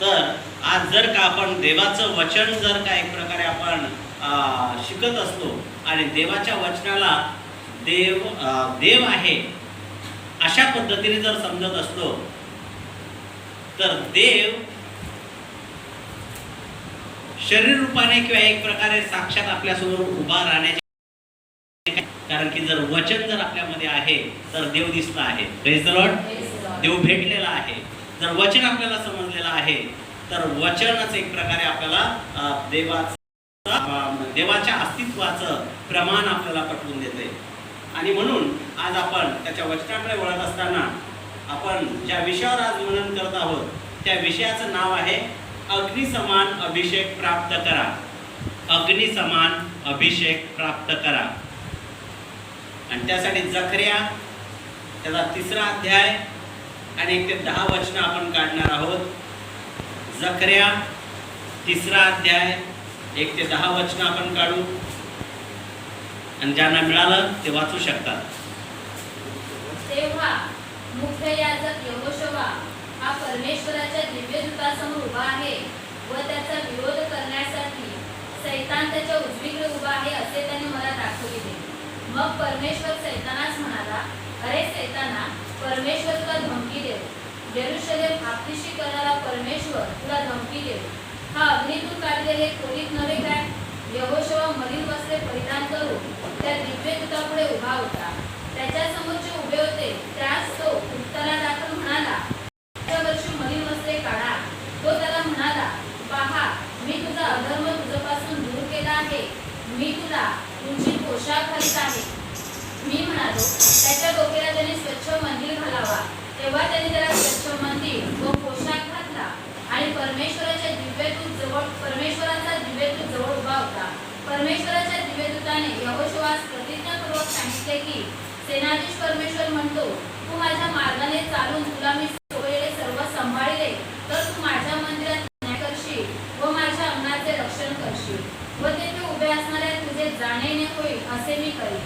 तर आज जर का आपण देवाचं वचन जर का एक प्रकारे आपण शिकत असतो आणि देवाच्या वचनाला देव आहे अशा पद्धतीने जर समजत असतो, तर देव शरीर रूपाने किंवा एक प्रकारे साक्षात आपल्यासमोर उभा राहण्याचे, कारण की जर वचन जर आपल्यामध्ये आहे तर देव दिसला आहे. Praise the Lord. देव भेटलेला आहे. जर वचन आपल्याला समजलेलं आहे तर वचनच एक प्रकारे आपल्याला देवाच्या अस्तित्वाचं प्रमाण आपल्याला पटवून देते. आणि म्हणून आज आपण त्याच्या वचनाकडे वळत असताना आपण ज्या विषयावर आज मनन करत आहोत त्या विषयाचं नाव आहे अग्निसमान अभिषेक प्राप्त करा. अग्निसमान अभिषेक प्राप्त करा. आणि त्यासाठी जकर्या त्याचा 3रा अध्याय आणि 1 ते 10 वचनं आपण काढणार आहोत. जकर्या 3रा अध्याय 1 ते 10 वचनं आपण काढू आणि ज्यांना मिळालं ते वाचू शकतात. तेव्हा मुख्य याजक यहोशुआ हा परमेश्वराच्या दिव्य दूतासमोर उभा आहे व त्याचा विरोध करण्यासाठी सैतान त्याच्या उजवीकडे उभा आहे असे त्याने मला दाखविले. मग परमेश्वर सैतानास म्हणाला, अरे सैताना, परमेश्वर तुला धमकी देव, जेरुसलेम आपलीशी करणारा परमेश्वर तुला धमकी देव. हा अग्नीतून काढलेले खोलीत नव्हे काय? यहोशुआ मलिन वस्त्रे परिधान करून त्या दिव्य दूतापुढे उभा होता. त्याच्या समोरचे उभे होते त्यास तो उत्तरादाखल म्हणाला, त्या वर्षी मलिन वस्त्रे काढा. तो त्याला म्हणाला, पहा, मी तुझा अधर्म तुझपासून दूर केला आहे. मी तुला तुझी पोशाख घालीत आहे. मी म्हणालो, त्याच्या डोक्याला त्याने स्वच्छ मंदिर घालावा. तेव्हा त्याने त्याला स्वच्छ मंदिर व पोशाख घातला. आणि परमेश्वराचा दिव्यदूत जवळ उभा होता. परमेश्वराच्या दिव्यदूताने यहोशुआस प्रतिज्ञापूर्वक सांगितले की, सेनाधीश परमेश्वर म्हणतो, तू माझ्या मार्गाने चालून तुला मी सोडलेले सर्व सांभाळले तर तू माझ्या मंदिरात न्याय करशील व माझ्या अंगणाचे रक्षण करशील व तेथे उभे असणाऱ्या तुझे जाणे होईल असे मी करीन.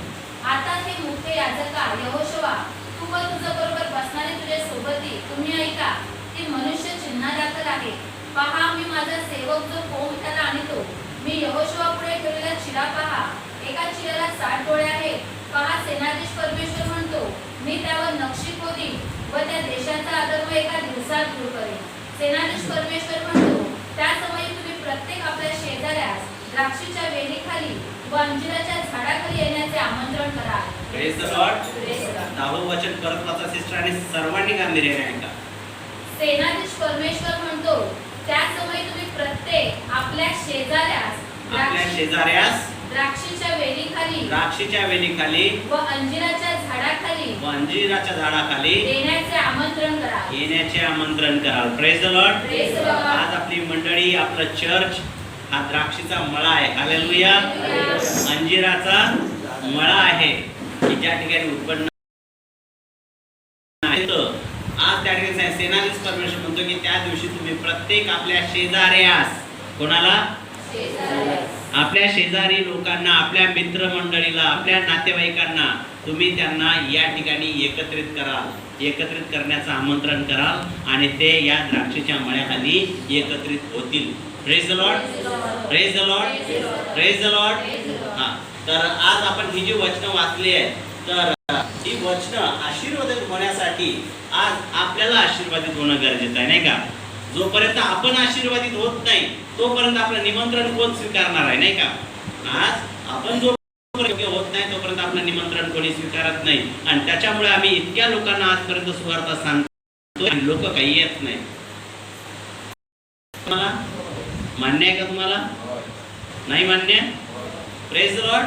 आता हे मुख्य याजका यहोशुआ, तू व तुझ्या बरोबर बसणारे तुझे सोबती तुम्ही ऐका. ती मनुष्य चिन्हादाखल आहे. पहा, मी माझा सेवक जो कोंब त्याला आणतो. मी यहोशुआ पुढे ठेवलेला चिरा पहा. एका चिराला 60 डोळे आहेत. पहा, सेनाधीश परमेश्वर म्हणतो, मी त्यावर नक्षी खोदीन व त्या देशाचा अधर्म एका दिवसात दूर करेन. सेनाधीश परमेश्वर म्हणतो, त्या समयी तुम्ही प्रत्येक आपल्या शेजाऱ्यास द्राक्षीच्या वेलीखाली व अंजिराच्या झाडाखाली येण्याचे आमंत्रण कराल. Praise the Lord. 10वं वचन परत वाचा सिस्टर आणि सर्वांनी गांभीर्याने ऐका. सेनाधीश परमेश्वर म्हणतो, त्या समयी तुम्ही प्रत्येक आपल्या शेजाऱ्यास द्राक्षीच्या वेलीखाली व अंजिराच्या झाडाखाली येण्याचे आमंत्रण कराल. Praise the Lord. आज आपली मंडळी, आपलं चर्च हा द्राक्षीचा मळा आहे. हालेलुया. अंजिराचा मळा आहे की ज्या ठिकाणी उत्पन्न आहे. आज त्या ठिकाणी सेनाधीश परमेश्वर म्हणतो की त्या दिवशी तुम्ही प्रत्येक आपल्या शेजाऱ्यास, कोणाला? आपल्या शेजारी लोकांना, आपल्या मित्रमंडळीला, आपल्या नातेवाईकांना तुम्ही त्यांना या ठिकाणी एकत्रित करण्याचं आमंत्रण कराल आणि ते या द्राक्षीच्या मळ्याखाली एकत्रित होतील. Praise the Lord. Praise the Lord. Praise the Lord. हा, तर आज आपण ही जी वचनं वाचली आहे, तर ही वचनं आशीर्वादित होण्यासाठी आज आपल्याला आशीर्वादित होणं गरजेचं आहे, नाही का? जोपर्यंत आपण आशीर्वादित होत नाही तोपर्यंत आपलं निमंत्रण कोण स्वीकारणार आहे, नाही का? आज आपण जोपर्यंत होत नाही तोपर्यंत आपलं निमंत्रण कोणी स्वीकारत नाही. आणि त्याच्यामुळे आम्ही इतक्या लोकांना आजपर्यंत सुवार्ता सांगतो आणि लोक काही येत नाही. मान्य आहे का तुम्हाला? नाही मान्य? Praise the Lord.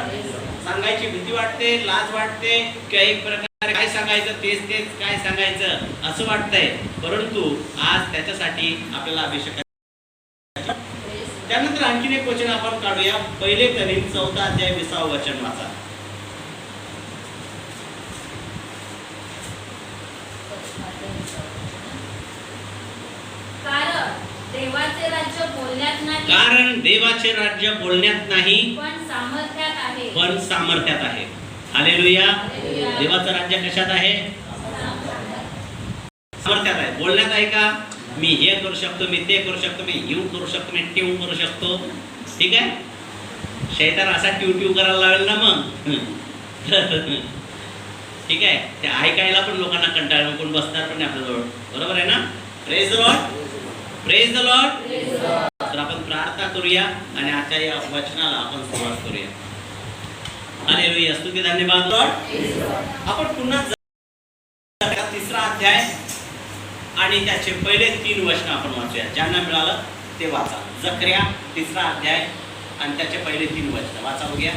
सांगायची भीती वाटते, लाज वाटते, किंवा एक प्रकारे काय सांगायचं तेच काय सांगायचं असं वाटतंय. परंतु आज त्याच्यासाठी आपल्याला अभिषेक. त्यानंतर आणखीन एक वचन आपण काढूया. 1 कोरिंथ 4 अध्याय 20 वचन वाचा. कारण देवाचे राज्य बोलण्यात नाही पण सामर्थ्यात आहे. हालेलुया. देवाचं राज्य कशात आहे? सामर्थ्यात आहे. बोलण्यात आहे का? मी हे करू शकतो, मी ते करू शकतो, मी येऊ करू शकतो, मी टिव करू शकतो. ठीक आहे. शैतान असा टिव करायला लागेल ना मग. ठीक आहे. ते ऐकायला पण लोकांना कंटाळा, कोण बसणार पण नाही आपल्याजवळ. बरोबर आहे ना. Praise the Lord. Praise the Lord. तर आपण प्रार्थना करूया आणि आजच्या या वचनाला आपण सुरुवात करूया. हालेलुया. स्तुती धन्यवाद लॉर्ड. आपण पुन्हा तिसरा अध्याय आणि त्याचे पहिले 3 वचन आपण वाचूया. ज्यांना मिळालं ते वाचा. जकर्या 3रा अध्याय आणि त्याचे पहिले 3 वचन वाचा बघूया.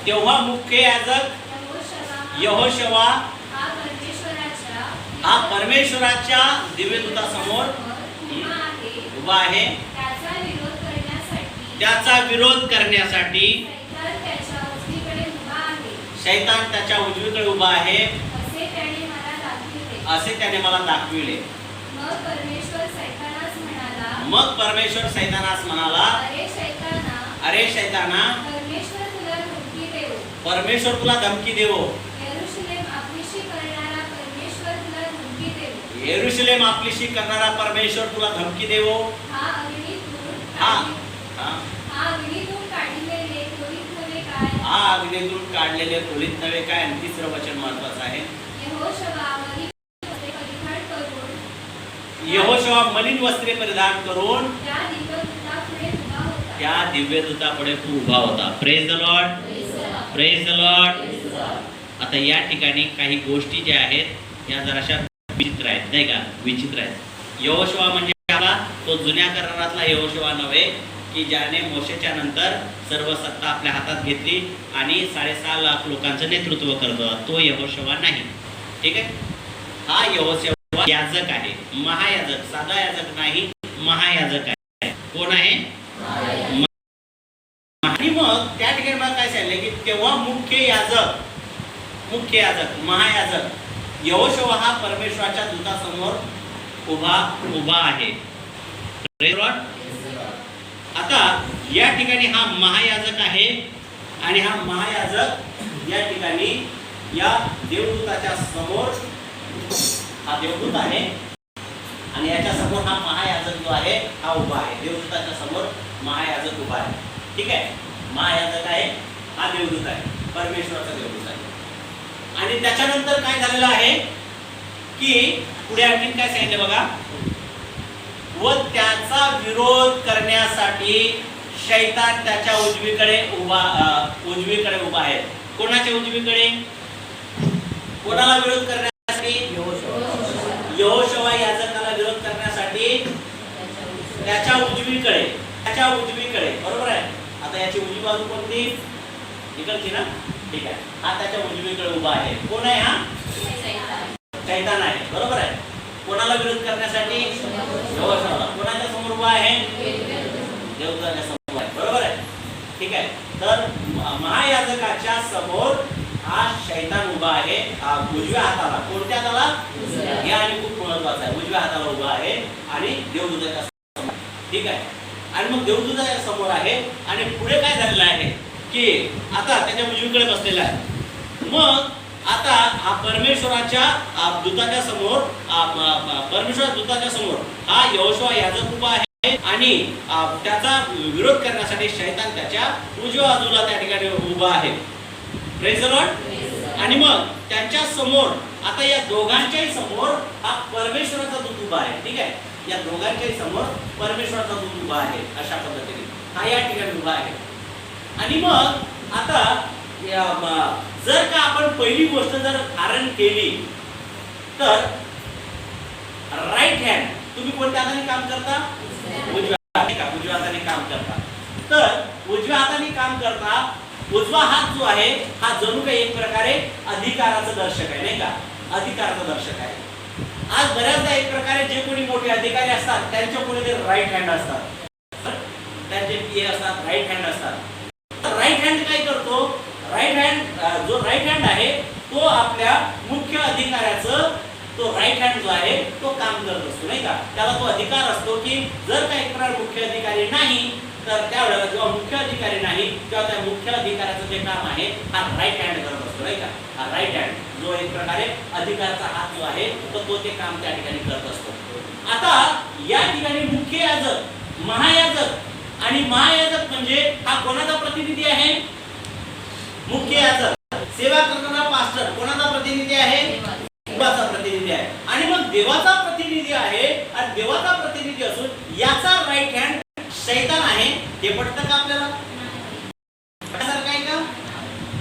तेव्हा मुख्य याजक यहोशवा हा परमेश्वराच्या दिव्यदूतासमोर उभा आहे. त्याचा विरोध करण्यासाठी शैतान त्याच्या उजवीकडे उभा आहे असे त्याने मला दाखविले. मग परमेश्वर सैतानास म्हणाला, अरे शैताना, परमेश्वर तुला धमकी देवो. यरूशलेम आपलीशी करणारा परमेश्वर तुला धमकी देवो. हा अग्नीतून काढलेले खोलीत नव्हे काय. आणि 3रं वचन महत्वाचं आहे. यहोशवा मलिन वस्त्रे परिधान करून त्या दिव्यदूतापुढे उभा होता. Praise the Lord. Praise the Lord. आता या ठिकाणी काही गोष्टी ज्या आहेत या जराशा विचित्र आहेत, नाही का. विचित्र आहेत. यहोशवा म्हणजे तो जुन्या करारातला यहोशवा नव्हे की ज्याने मोशेच्या नंतर सर्व सत्ता आपल्या हातात घेतली आणि 6.5 लाख लोकांचं नेतृत्व करत होता. तो यहोशवा नाही. ठीक आहे. हा यहोशवा याजक आहे, महायाजक. साधा याजक नाही, महायाजक आहे. कोण आहे. आणि मग त्या ठिकाणी मला काय सांगितलं की तेव्हा मुख्य याजक महायाजक यहोशवा हा परमेश्वराच्या दूतासमोर उभा आहे. आता या ठिकाणी हा महायाजक आहे आणि हा महायाजक या ठिकाणी या देवदूताच्या समोर हा देवदूत आहे आणि याच्या समोर हा महायाजक जो आहे हा उभा आहे. देवदूताच्या समोर महायाजक उभा आहे. ठीक आहे. महायाजक आहे, हा देवदूत आहे, परमेश्वराचा देवदूत आहे. आणि त्याच्यानंतर काय झालेलं आहे की पुढे आणखीन काय सांगितलं बघा. व त्याचा विरोध करण्यासाठी शैतान त्याच्या उजवीकडे उभा आहे. कोणाच्या उजवीकडे. कोणाला विरोध करण्यासाठी. यहोशवा याजकाला विरोध करण्यासाठी त्याच्या उजवीकडे. बरोबर आहे. आता याची उजवी बाजू कोणती. इकडची ना. ठीक आहे. हा त्याच्या उजवीकडे उभा आहे. कोण आहे हा. शैतान आहे. बरोबर आहे. कोणाला विरोध करण्यासाठी. यहोशवाला. कोणाच्या समोर उभा आहे. देवदूताच्या समोर आहे. बरोबर आहे. ठीक आहे. तर महायाजकाच्या समोर हा शैतान उभा आहे. उजव्या हाताला. कोणत्या हाताला. हे आणि खूप महत्वाचं आहे. उजव्या हाताला उभा आहे आणि देवदूताच्या समोर. ठीक आहे. आणि मग देवदूताच्या समोर आहे आणि पुढे काय झालेलं आहे की आता त्याच्या उजवीकडे बसलेला आहे. मग आता हा परमेश्वराच्या दूताच्या समोर हा यहोशवा याजक उभा आहे आणि त्याचा विरोध करण्यासाठी शैतान त्याच्या उजव्या बाजूला त्या ठिकाणी उभा आहे. Praise the Lord. आणि मग त्यांच्या समोर आता या दोघांच्याही समोर हा परमेश्वराचा दूत उभा आहे. ठीक आहे. या दोघांच्याही समोर परमेश्वराचा दूत उभा आहे. अशा पद्धतीने हा या ठिकाणी उभा आहे. आणि मग आता जर का आपण पहिली गोष्ट जर धारण केली तर राईट हँड. तुम्ही कोणत्या हाताने काम करता. उजव्या हाताने काम करता. तर उजव्या हाताने काम करता. उजवा हात जो आहे हा जणू काही एक प्रकारे अधिकाराचं दर्शक आहे, नाही का. अधिकाराचं दर्शक आहे. आज बऱ्याचदा एक प्रकारे जे कोणी मोठे अधिकारी असतात त्यांच्या पुढे ते राईट हँड असतात. त्यांचे पीए असतात, राईट हँड असतात. राईट हँड काय करतो. राईट हँड जो राईट हँड आहे तो आपल्या मुख्य अधिकाऱ्याचं तो राईट हँड जो आहे तो काम करत असतो, नाही का. त्याला तो अधिकार असतो की जर का एक प्रकार मुख्य अधिकारी नाही तर त्यावेळेला जेव्हा मुख्य अधिकारी नाही तेव्हा त्या मुख्य अधिकाऱ्याचं जे काम आहे हा राईट हँड करत असतो, नाही का. हा राईट हँड जो एक प्रकारे अधिकाराचा हात जो आहे तो ते काम त्या ठिकाणी करत असतो. आता या ठिकाणी मुख्य याजक, महायाजक आणि महायाजक म्हणजे हा कोणाचा प्रतिनिधी आहे? मुख्य याजक. सेवा करणारा पास्टर कोणाचा प्रतिनिधी आहे? देवाचा प्रतिनिधी आहे. आणि मग देवाचा प्रतिनिधी आहे आणि देवाचा प्रतिनिधी असून याचा राईट हँड शैतान आहे. हे पटतं का आपल्याला? पटण्यासारखं आहे का?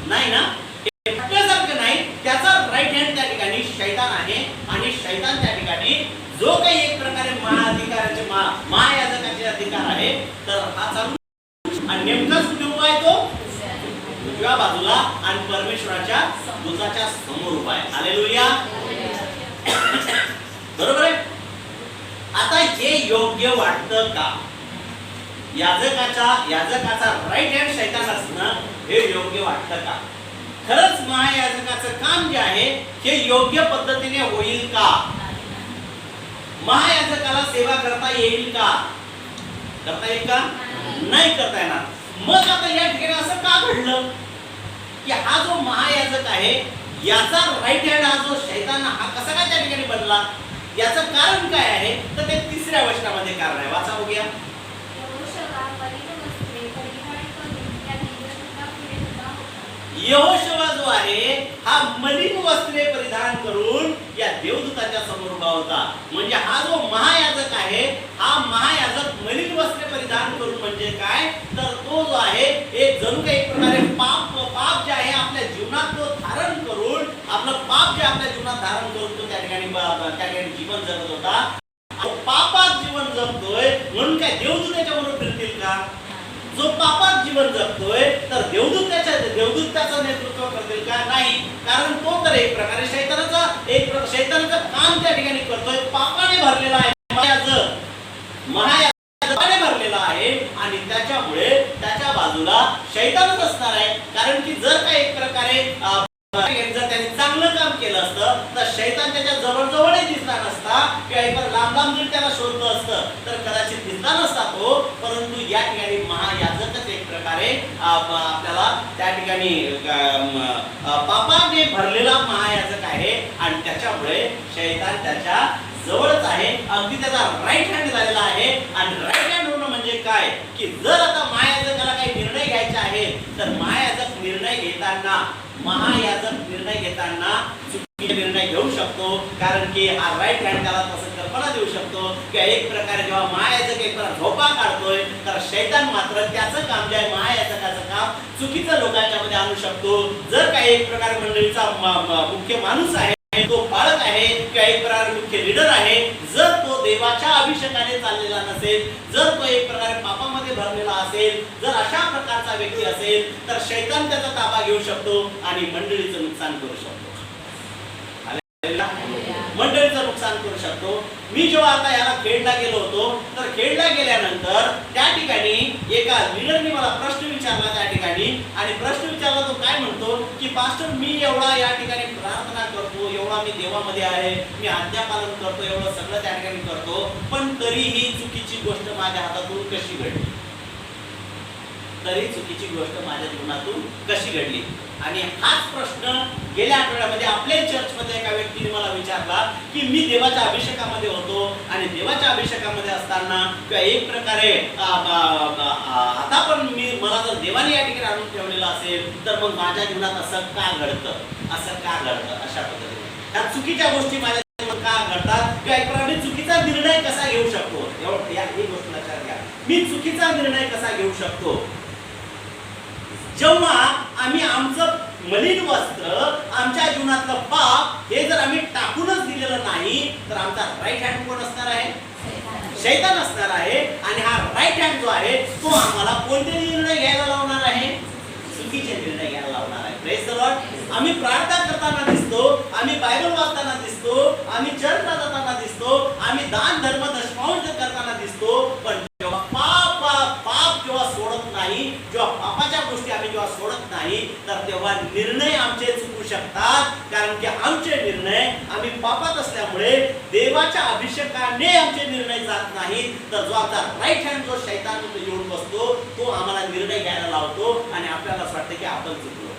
नाही ना. हे पटण्यासारखं नाही. त्याचा राईट हँड त्या ठिकाणी शैतान आहे आणि शैतान त्या ठिकाणी जो काही एक प्रकारे महाअधिकाराचे महायाजकाचे अधिकार आहे तर हा चालू आणि नेमकाच कुठे उभा आहे तो? उजव्या बाजूला आणि परमेश्वराच्या दूताच्या समोर उभा आहे. हालेलुया. बरोबर आहे. आता हे योग्य वाटतं का? याजकाचा राईट हँड शैतान असणं हे योग्य वाटतं का? खरंच महायाजकाचं काम जे आहे हे योग्य पद्धतीने होईल का? महायाजकाला सेवा करता येईल का? करता येईल का? नाही करता येणार. मग आता या ठिकाणी असं का घडलं की हा जो महायाजक आहे याचा राईट हँड हा जो शैतान हा कसा काय त्या ठिकाणी बनला? याचं कारण काय आहे? तर ते 3ऱ्या वचनामध्ये कारण आहे. वाचा बघूया. यहोशुवा जो आहे हा मलिन वस्त्रे परिधान करून या देवदूताच्या समोर उभा होता. म्हणजे हा जो महायाजक आहे हा महायाजक मलिन वस्त्रे परिधान करून म्हणजे काय? तर तो जो आहे एक जणू काही एक प्रकारे पाप जे आहे आपल्या जीवनात तो धारण करून आपलं पाप जे आपल्या जीवनात धारण करून तो त्या ठिकाणी जीवन जगत होता. पापात जीवन जगतोय म्हणून काय देवदूताच्या बरोबर फिरतील का? जो पापात जीवन जगतोय तर देवदूताचं नेतृत्व करतील का? नाही. कारण तो तर एक प्रकारे शैतानाचं काम त्या ठिकाणी करतोय. पापाने भरलेला आहे. महायाजकाने भरलेला आहे आणि त्याच्यामुळे त्याच्या बाजूला शैतानच असणार आहे. कारण की जर का एक प्रकारे जर त्यांनी चांगलं काम केलं असतं तर शैतान त्याच्या जवळजवळही दिसला नसता किंवा एक लांब जर त्याला शोधलं असतं तर कदाचित दिसला नसता तो. परंतु या ठिकाणी महायाजकच एक प्रकारे आपल्याला त्या ठिकाणी पापाने भरलेला महायाजक आहे आणि त्याच्यामुळे शैतान त्याच्या जवळच आहे. अगदी त्याचा राईट हँड झालेला आहे. आणि राईट हँड होणं म्हणजे काय की जर आता महायाजकाला काही निर्णय घ्यायचा आहे तर महायाजक निर्णय घेताना चुकीचे निर्णय घेऊ शकतो. कारण की हा राईट हँड त्याला तसं कल्पना देऊ शकतो की एक प्रकारे जेव्हा महायाजक एक प्रकारे झोपा काढतोय तर शैतान मात्र त्याचं काम जे आहे महायाजकाचं काम चुकीचं लोकांच्या मध्ये आणू शकतो. जर काही एक प्रकारे मंडळीचा मुख्य माणूस आहे तो बाळक आहे किंवा एक प्रकारे मुख्य लीडर आहे जर तो देवाच्या अभिषेकाने चाललेला नसेल, जर तो एक प्रकारे पापामध्ये भरलेला असेल, जर अशा प्रकारचा व्यक्ती असेल तर शैतान त्याचा ताबा घेऊ शकतो आणि मंडळीचं नुकसान करू शकतो. मंडळीचं नुकसान करू शकतो. मी जेव्हा आता याला खेळला गेलो होतो तर खेळला गेल्यानंतर त्या ठिकाणी एका लीडरने मला प्रश्न विचारला त्या ठिकाणी आणि प्रश्न विचारला तो काय म्हणतो की पास्टर मी एवढा या ठिकाणी प्रार्थना करतो, एवढा मी देवामध्ये आहे, मी आज्ञापालन करतो, एवढं सगळं त्या ठिकाणी करतो, पण तरीही चुकीची गोष्ट माझ्या हातातून कशी घडली? तरी चुकीची गोष्ट माझ्या जीवनातून कशी घडली? आणि हाच प्रश्न गेल्या आठवड्यामध्ये आपल्या चर्चमध्ये एका व्यक्तीने मला विचारला की मी देवाच्या अभिषेकामध्ये होतो आणि देवाच्या अभिषेकामध्ये असताना किंवा एक प्रकारे आता पण मला जर देवाने या ठिकाणी आणून ठेवलेलं असेल तर मग माझ्या जीवनात असं का घडतं? अशा पद्धतीने ह्या चुकीच्या गोष्टी माझ्या जीवनात का घडतात किंवा एक प्रकारे चुकीचा निर्णय कसा घेऊ शकतो? ही गोष्ट लक्षात घ्या. मी चुकीचा निर्णय कसा घेऊ शकतो? जेव्हा आम्ही आमचं मलिन वस्त्र आमच्या जीवनातलं पाप हे जर आम्ही टाकूनच दिलेलं नाही तर आमचा राईट हँड कोण असणार आहे? शैतान असणार आहे. आणि हा राईट हँड जो आहे तो आम्हाला कोणते निर्णय घ्यायला लावणार आहे? चुकीचे निर्णय घ्यायला लावणार आहे. Praise the Lord. आम्ही प्रार्थना करताना दिसतो, आम्ही बायबल वाचताना दिसतो, आम्ही चर्चला जाताना दिसतो, आम्ही दान धर्म दशमांश करताना दिसतो, पण जेव्हा पाप जेव्हा सोडत नाही, जेव्हा पापाच्या गोष्टी आम्ही जेव्हा सोडत नाही तर तेव्हा निर्णय आमचे चुकू शकतात. कारण की आमचे निर्णय आम्ही पापात असल्यामुळे देवाच्या अभिषेकाने आमचे निर्णय जात नाही तर जो आमचा राईट हँड जो शैतान येऊन बसतो तो आम्हाला निर्णय घ्यायला लावतो आणि आपल्याला असं वाटतं की आपण चुकलो.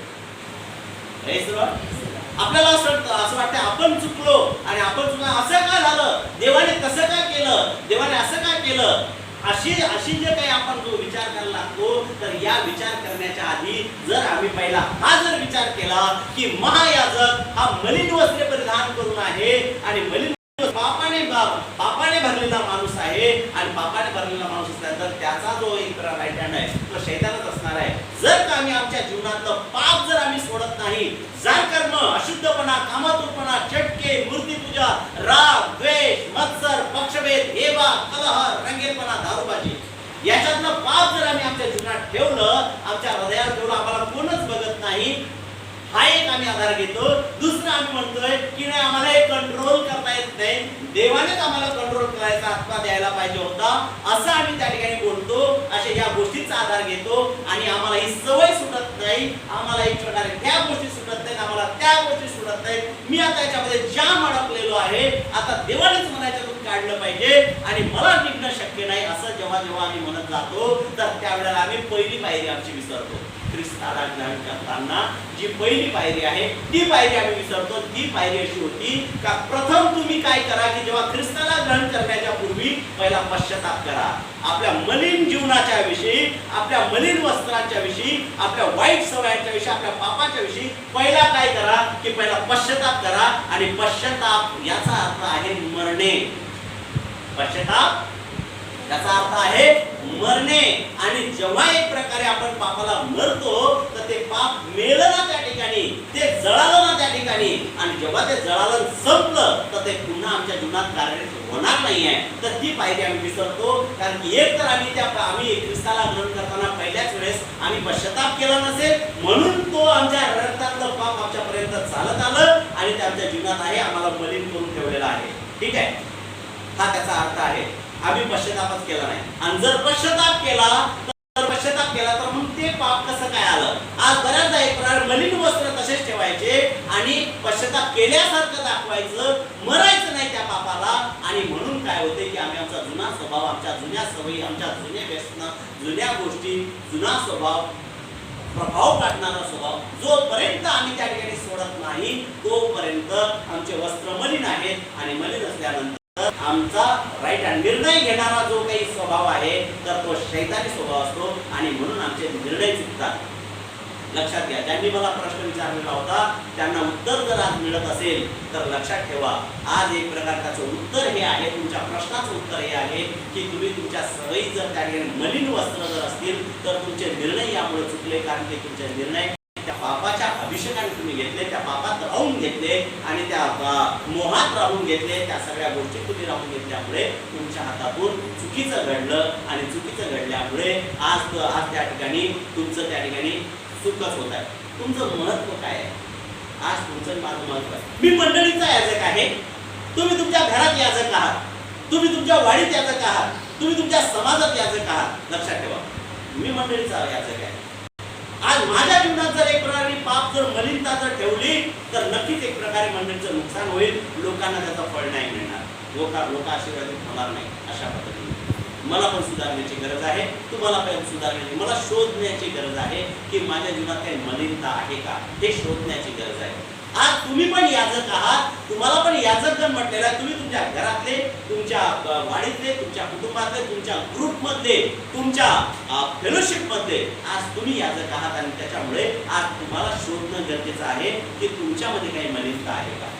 Praise the Lord. आपल्याला असं वाटतं आपण चुकलो आणि आपण चुकलो, असं का झालं, देवाने तसं का केलं, देवाने असं का केलं, अशी जे काही आपण जो विचार करायला लागतो, तर या विचार करण्याच्या आधी जर आम्ही पहिला हा जर विचार केला की महायाजक हा मलिन वस्त्रे परिधान करून आहे आणि मलिन पापाने भरलेला माणूस आहे आणि पापाने भरलेला माणूस असला तर त्याचा जो एक राईट हँड आहे तो शैतानच असणार आहे. जर का आम्ही आमच्या जीवनातलं पाप जर आम्ही सोडत नाही, जार कर्म, अशुद्धपणा, कामातुरपणा, चटके, मूर्तीपूजा, राग, द्वेष, मत्सर, पक्षभेद, हेवा, कलह, रंगेलपणा, दारूबाजी, याच्यातलं पाप जर आम्ही आमच्या जीवनात ठेवलं, आमच्या हृदयात ठेवलं, आम्हाला कोणच बघत नाही, हा एक आम्ही आधार घेतो. दुसरं आम्ही म्हणतोय की नाही आम्हाला हे कंट्रोल करता येत नाही, देवानेच आम्हाला कंट्रोल करायचा आत्मा द्यायला पाहिजे होता, असं आम्ही त्या ठिकाणी बोलतो. अशा या गोष्टीचा आधार घेतो आणि आम्हाला ही सवय सुटत नाही, आम्हाला एक प्रकारे त्या गोष्टी सुटत नाहीत, आम्हाला त्या गोष्टी सुटत नाहीत. मी आता याच्यामध्ये जाम अडकलेलो आहे, आता देवानेच मला याच्यातून काढलं पाहिजे आणि मला निघणं शक्य नाही, असं जेव्हा जेव्हा आम्ही म्हणत जातो तर त्यावेळेला आम्ही पहिली पायरी आमची विसरतो. ख्रिस्ताला ग्रहण करताना जी पहिली पायरी आहे ती पायरी आम्ही विसरतो. ती पायरी अशी होती का प्रथम तुम्ही काय करा की जेव्हा ख्रिस्ताला ग्रहण करण्याच्या पूर्वी पहिला पश्चाताप करा. आपल्या मलिन जीवनाच्या विषयी, आपल्या मलिन वस्त्रांच्या विषयी, आपल्या वाईट सवयांच्या विषयी, आपल्या पापाच्या विषयी पहिला काय करा की पहिला पश्चाताप करा. आणि पश्चाताप याचा अर्थ आहे मरणे. पश्चाताप याचा अर्थ आहे मरणे. आणि जेव्हा एक प्रकारे आपण पापाला मरतो तर ते पाप मेलं ना त्या ठिकाणी, ते जळालं ना त्या ठिकाणी, आणि जेव्हा ते जळालं संपलं तर ते पुन्हा आमच्या जीवनात कार्यरत होणार नाहीये. तर ती पायरी आम्ही विसरतो. कारण की एक तर आम्ही ख्रिस्ताला ग्रहण करताना पहिल्याच वेळेस आम्ही पश्चाताप केला नसेल, म्हणून तो आमच्या रक्तातलं पाप आमच्यापर्यंत चालत आलं आणि ते आमच्या जीवनात आहे, आम्हाला मलिन करून ठेवलेला आहे. ठीक आहे, हा त्याचा अर्थ आहे. आम्ही पश्चातापच केला नाही. आणि जर पश्चाताप केला तर मग ते पाप कसं काय आलं. आज बऱ्याचदा एक प्रकार मलिन वस्त्र तसेच ठेवायचे आणि पश्चाताप केल्यासारखं दाखवायचं, मरायचं नाही त्या पापाला. आणि म्हणून काय होते की आम्ही आमचा जुना स्वभाव, आमच्या जुन्या सवयी, आमच्या जुन्या व्यसनं, जुन्या गोष्टी, जुना स्वभाव, प्रभाव काढणारा स्वभाव जोपर्यंत आम्ही त्या ठिकाणी सोडत नाही तोपर्यंत आमचे वस्त्र मलिन आहेत. आणि मलिन असल्यानंतर आमचा राईट हँड निर्णय घेणारा जो काही स्वभाव आहे तर तो शैतानी स्वभाव असतो आणि म्हणून आमचे निर्णय चुकतात. लक्षात घ्या, ज्यांनी मला प्रश्न विचारलेला होता त्यांना उत्तर जर आज मिळत असेल तर लक्षात ठेवा, आज एक प्रकारचं उत्तर हे आहे, तुमच्या प्रश्नाचं उत्तर हे आहे की तुम्ही तुमच्या सवयी जर त्या ठिकाणी मलिन वस्त्र जर असतील तर तुमचे निर्णय यामुळे चुकले. कारण की तुमचे निर्णय त्या पापाच्या अभिषेकाने तुम्ही घेतले, त्या पापात राहून घेतले आणि त्या मोहात राहून घेतले, त्या सगळ्या गोष्टी तुम्ही राहून घेतल्यामुळे तुमच्या हातातून चुकीचं घडलं. आणि चुकीचं घडल्यामुळे आज त्या ठिकाणी तुमचं त्या ठिकाणी चुकच होत आहे. तुमचं महत्व काय आहे? आज तुमचं माझं महत्व आहे, मी मंडळीचा याजक आहे, तुम्ही तुमच्या घरात याजक आहात, तुम्ही तुमच्या वाडीत याजक आहात, तुम्ही तुमच्या समाजात याजक आहात. लक्षात ठेवा, मी मंडळीचा याजक आहे. आज माझ्या जीवनात जर एक प्रकारे पाप जर मलिनता जर ठेवली तर नक्कीच एक प्रकारे मंडळीचं नुकसान होईल, लोकांना त्याचा फळ नाही मिळणार, लोक आशीर्वादित होणार नाही. अशा पद्धतीने मला पण सुधारण्याची गरज आहे, तुम्हाला पण सुधारण्याची, मला शोधण्याची गरज आहे की माझ्या जीवनात काही मलिनता आहे का हे शोधण्याची गरज आहे. आज तुम्ही पण याजक आहात, तुम्हाला पण याजकगण म्हटलेलं आहे. तुम्ही तुमच्या घरातले, तुमच्या वाडीतले, तुमच्या कुटुंबातले, तुमच्या ग्रुपमधले, तुमच्या फेलोशिपमधले आज तुम्ही याजक आहात. आणि त्याच्यामुळे आज तुम्हाला शोधणं गरजेचं आहे की तुमच्यामध्ये काही मलिनता आहे का.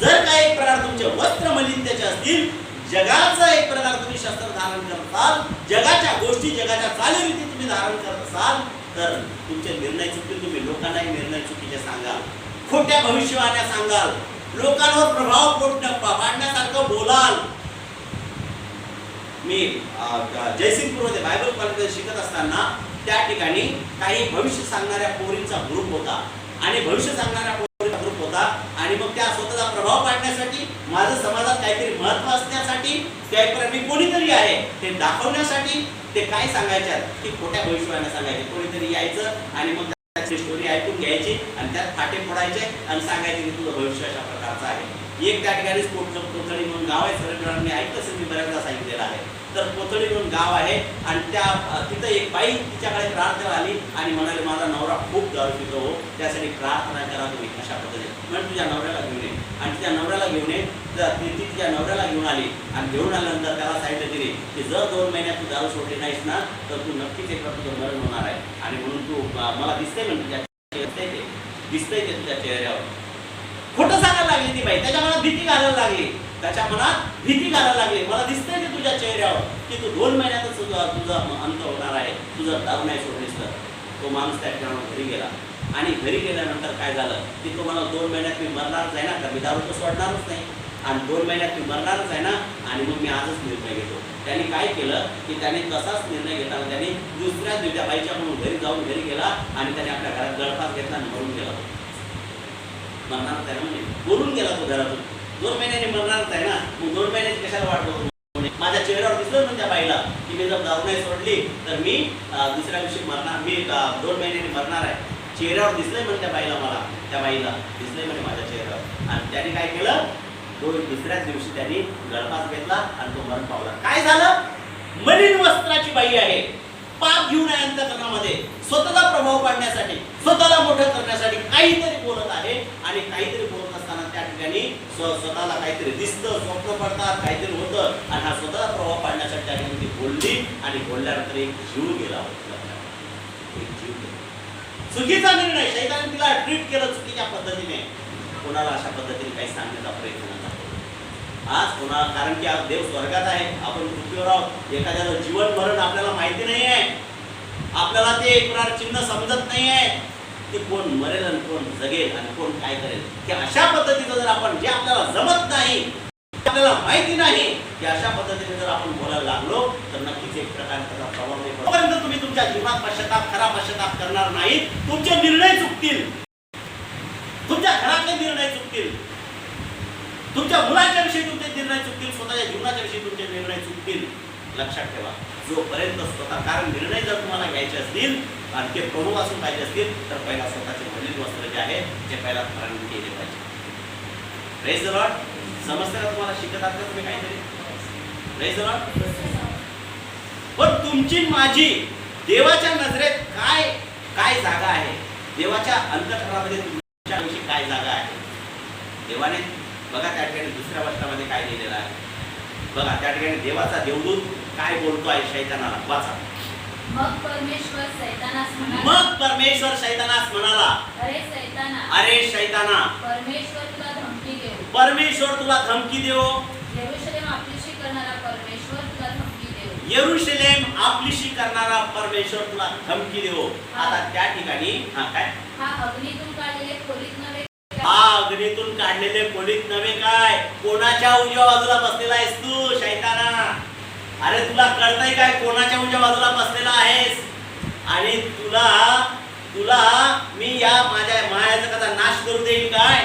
जर काही प्रकार तुमचे वस्त्र मलिनतेचे असतील, जगाचा एक प्रकार तुम्ही शस्त्र धारण करत असाल, जगाच्या गोष्टी, जगाच्या चालीरीती तुम्ही धारण करत असाल तर तुमचे निर्णय चुकीचे, तुम्ही लोकांनाही निर्णय चुकीचे सांगाल, खोट्या भविष्यवाण्या सांगाल, लोकांवर प्रभाव पाडण्यासारखं बोलाल. मी जयसिंगपूरमध्ये बायबल कॉलेजमध्ये शिकत असताना त्या ठिकाणी काही भविष्य सांगणाऱ्या पोरींचा ग्रुप होता आणि भविष्य सांगणाऱ्या पोरींचा ग्रुप होता. आणि मग त्या स्वतःचा प्रभाव पाडण्यासाठी, माझं समाजात काहीतरी महत्व असण्यासाठी, त्याप्रमाणे मी कोणीतरी आहे ते दाखवण्यासाठी ते काय सांगायच्यात की खोट्या भविष्यवाण्या सांगायचे. कोणीतरी यायचं आणि मग त्याची स्टोरी ऐकून घ्यायची आणि त्यात फाटे फोडायचे आणि सांगायचे की तुझं भविष्य अशा प्रकारचं आहे. एक त्या ठिकाणी कोथळी म्हणून गाव आहे, सगळं मी ऐकलं असेल, मी बऱ्याचदा सांगितलेलं आहे. तर कोथळी म्हणून गाव आहे आणि तिथं एक बाई तिच्याकडे प्रार्थना आली आणि म्हणाले माझा नवरा खूप दारू पितो हो, त्यासाठी प्रार्थना करा तुम्ही अशा पद्धतीने. म्हणजे तुझ्या नवऱ्याला घेऊन ये आणि तिच्या नवऱ्याला घेऊन ये. तर ती तिच्या नवऱ्याला घेऊन आली आणि घेऊन आल्यानंतर त्याला सांगितलं तिने की जर 2 महिन्यात तू दारू सोडली नाहीस ना तर तू नक्कीच एक तुझं मरण होणार आहे आणि म्हणून तू मला दिसतंय म्हणजे दिसतंय ते तुझ्या चेहऱ्यावर. खोटं सांगायला लागली ती बाई, त्याच्या मनात भीती घालायला लागली, मला दिसतंय ते तुझ्या चेहऱ्यावर की तू 2 महिन्यातच तुझा अंत होणार आहे, तुझं दारू नाही सोडलीस तर. तो माणूस त्या ठिकाणावर घरी गेला आणि घरी गेल्यानंतर काय झालं की तो मला 2 महिन्यात मी मरणारच आहे ना, तर मी दारू तर सोडणारच नाही आणि 2 महिन्यात मी मरणारच आहे ना आणि मग मी आजच निर्णय घेतो. त्याने काय केलं की त्याने तसाच निर्णय घेताना त्याने दुसऱ्या दिवशी बाईच्या म्हणून घरी गेला आणि त्याने आपल्या घरात गळफास घेतला आणि मरून गेला. मरणारच आहे ना म्हणजे बोलून गेला तो घरातून. 2 महिन्याने मरणारच आहे ना, मग 2 महिन्याची कशाला वाट बघतो. माझ्या चेहऱ्यावर दिसलं ना त्या बाईला की मी जर दारू नाही सोडली तर मी दुसऱ्या दिवशी मरणार, मी 2 महिन्याने मरणार आहे. चेहऱ्यावर दिसलंय म्हणजे त्या बाईला दिसलंय म्हणजे माझ्या चेहऱ्यावर. आणि त्याने काय केलं, दुसऱ्याच दिवशी त्यांनी गळफास घेतला आणि तो मरण पावला. काय झालं, मलिन वस्त्राची बाई आहे, पाप घेऊन आहे अंतःकरणामध्ये, स्वतःला प्रभाव पाडण्यासाठी, स्वतःला मोठं करण्यासाठी काहीतरी बोलत आहे आणि काहीतरी बोलत असताना त्या ठिकाणी स्वतःला काहीतरी दिसतं, स्वप्न पडतात, काहीतरी होतं आणि हा स्वतःला प्रभाव पाडण्यासाठी त्या ठिकाणी ती बोलली आणि बोलल्यानंतर एक जीव गेला. चुकीचा निर्णय, शैताने तिला ट्रीट केलं चुकीच्या पद्धतीने. कोणाला अशा पद्धतीने काही सांगण्याचा प्रयत्न नका करू आज कोणाला, कारण की आज देव स्वर्गात आहे, आपण पृथ्वीवर आहोत. एखाद्याचं जीवन मरण आपल्याला माहिती नाही आहे, आपल्याला ते एक प्रकार चिन्ह समजत नाही आहे की कोण मरेल आणि कोण जगेल आणि कोण काय करेल. की अशा पद्धतीचं जर आपण, जे आपल्याला जमत नाही, आपल्याला माहिती नाही, की अशा पद्धतीने जर आपण बोलायला लागलो तर नक्कीच एक प्रकारचा प्रभाव नाही पडतो. जोपर्यंत तुम्ही तुमच्या जीवनात खरा पश्चाताप करणार नाही, तुमचे निर्णय चुकतील, तुमच्या घरातले निर्णय चुकतील, तुमच्या मुलाच्या विषयी तुमचे निर्णय चुकतील, स्वतःच्या जीवनाच्या विषयी तुमचे निर्णय चुकतील. लक्षात ठेवा, जोपर्यंत स्वतः, कारण निर्णय जर तुम्हाला घ्यायचे असतील आणि ते प्रमुख असून पाहिजे असतील तर पहिला स्वतःचे मलिन वस्त्र जे आहे ते पहिला धारण केले पाहिजे. Praise the Lord. समजतं का तुम्हाला, शिकत आहात का तुम्ही काहीतरी? Praise the Lord. पण तुमची माझी देवाच्या नजरेत काय जागा आहे, देवाच्या अंतःकरणामध्ये तुमच्याविषयी काय जागा आहे. देवाने बघा त्या ठिकाणी दुसऱ्या वचनामध्ये काय लिहिलेलं आहे बघा. त्या ठिकाणी देवाचा देवदूत काय बोलतो आहे शैतानाला, वाचा. मग परमेश्वर शैतानास म्हणाला, अरे शैताना, परमेश्वर तुला धमकी देव, यरूशलेम आपलीशी करणारा परमेश्वर तुला धमकी देव. यरूशलेम आपलीशी करणारा परमेश्वर तुला धमकी देव. आता त्या ठिकाणी काय, हा अग्नीतून काढलेले खोलीत नव्हे, अग्नीतून काढलेले खोलीत नव्हे काय. कोणाच्या उजव्या बाजूला बसलेला आहेस तू शैताना? अरे तुला कळतंय काय कोणाच्या उजव्या बाजूला बसलेला आहेस? आणि तुला मी या माझ्या मायाचा कसा नाश करू देईल काय?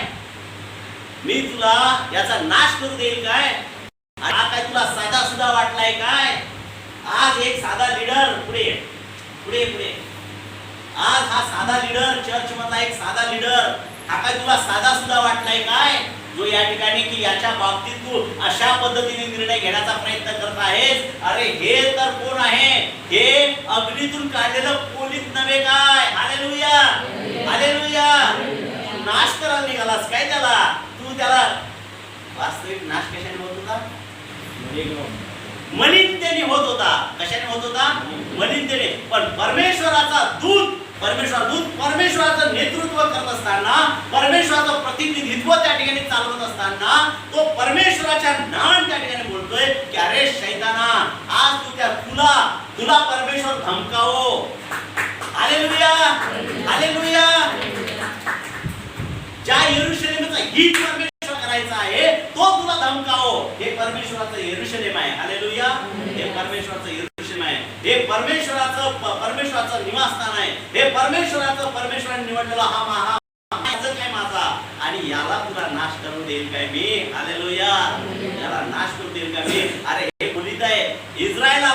मी तुला याचा नाश करू देईल काय? हा काय तुला साधा सुद्धा वाटलाय काय? आज एक साधा लीडर, पुढे आज हा साधा लीडर, चर्च मधला एक साधा लीडर, हा काय तुला साधा सुद्धा वाटलाय काय? जो या ठिकाणी की याच्या बाबतीत तू अशा पद्धतीने निर्णय घेण्याचा प्रयत्न करत आहेस. अरे हे तर कोण आहे? हे अग्नीतून काढलेलं पोलीस नव्हे काय? Hallelujah, hallelujah. नाश करायला निघालास काय त्याला? तू त्याला वास्तविक नाश कशाने होत होता? मलिनतेने होत होता. कशाने होत होता? मलिनतेने. पण परमेश्वराचं नेतृत्व करत असताना, परमेश्वराचं प्रतिनिधित्व त्या ठिकाणी चालवत असताना तो परमेश्वराच्या नाम त्या ठिकाणी बोलतोय की अरे शैताना, आज तुला परमेश्वर धमकावो. Hallelujah, hallelujah. ज्या यरूशलेमचा हित परमेश्वर करायचा आहे तो तुला धमकावो. हे परमेश्वराचं यरूशलेम आहे. हालेलुया. हे परमेश्वराचं यरूशलेम आहे. हे परमेश्वराचं निवासस्थान आहे. हे परमेश्वराने निवडलेला हा काय माझा, आणि याला तुला नाश करून देईल काय मी? हालेलुया. याला नाश करून देईल का मी? अरे हे बोलित आहे इस्रायल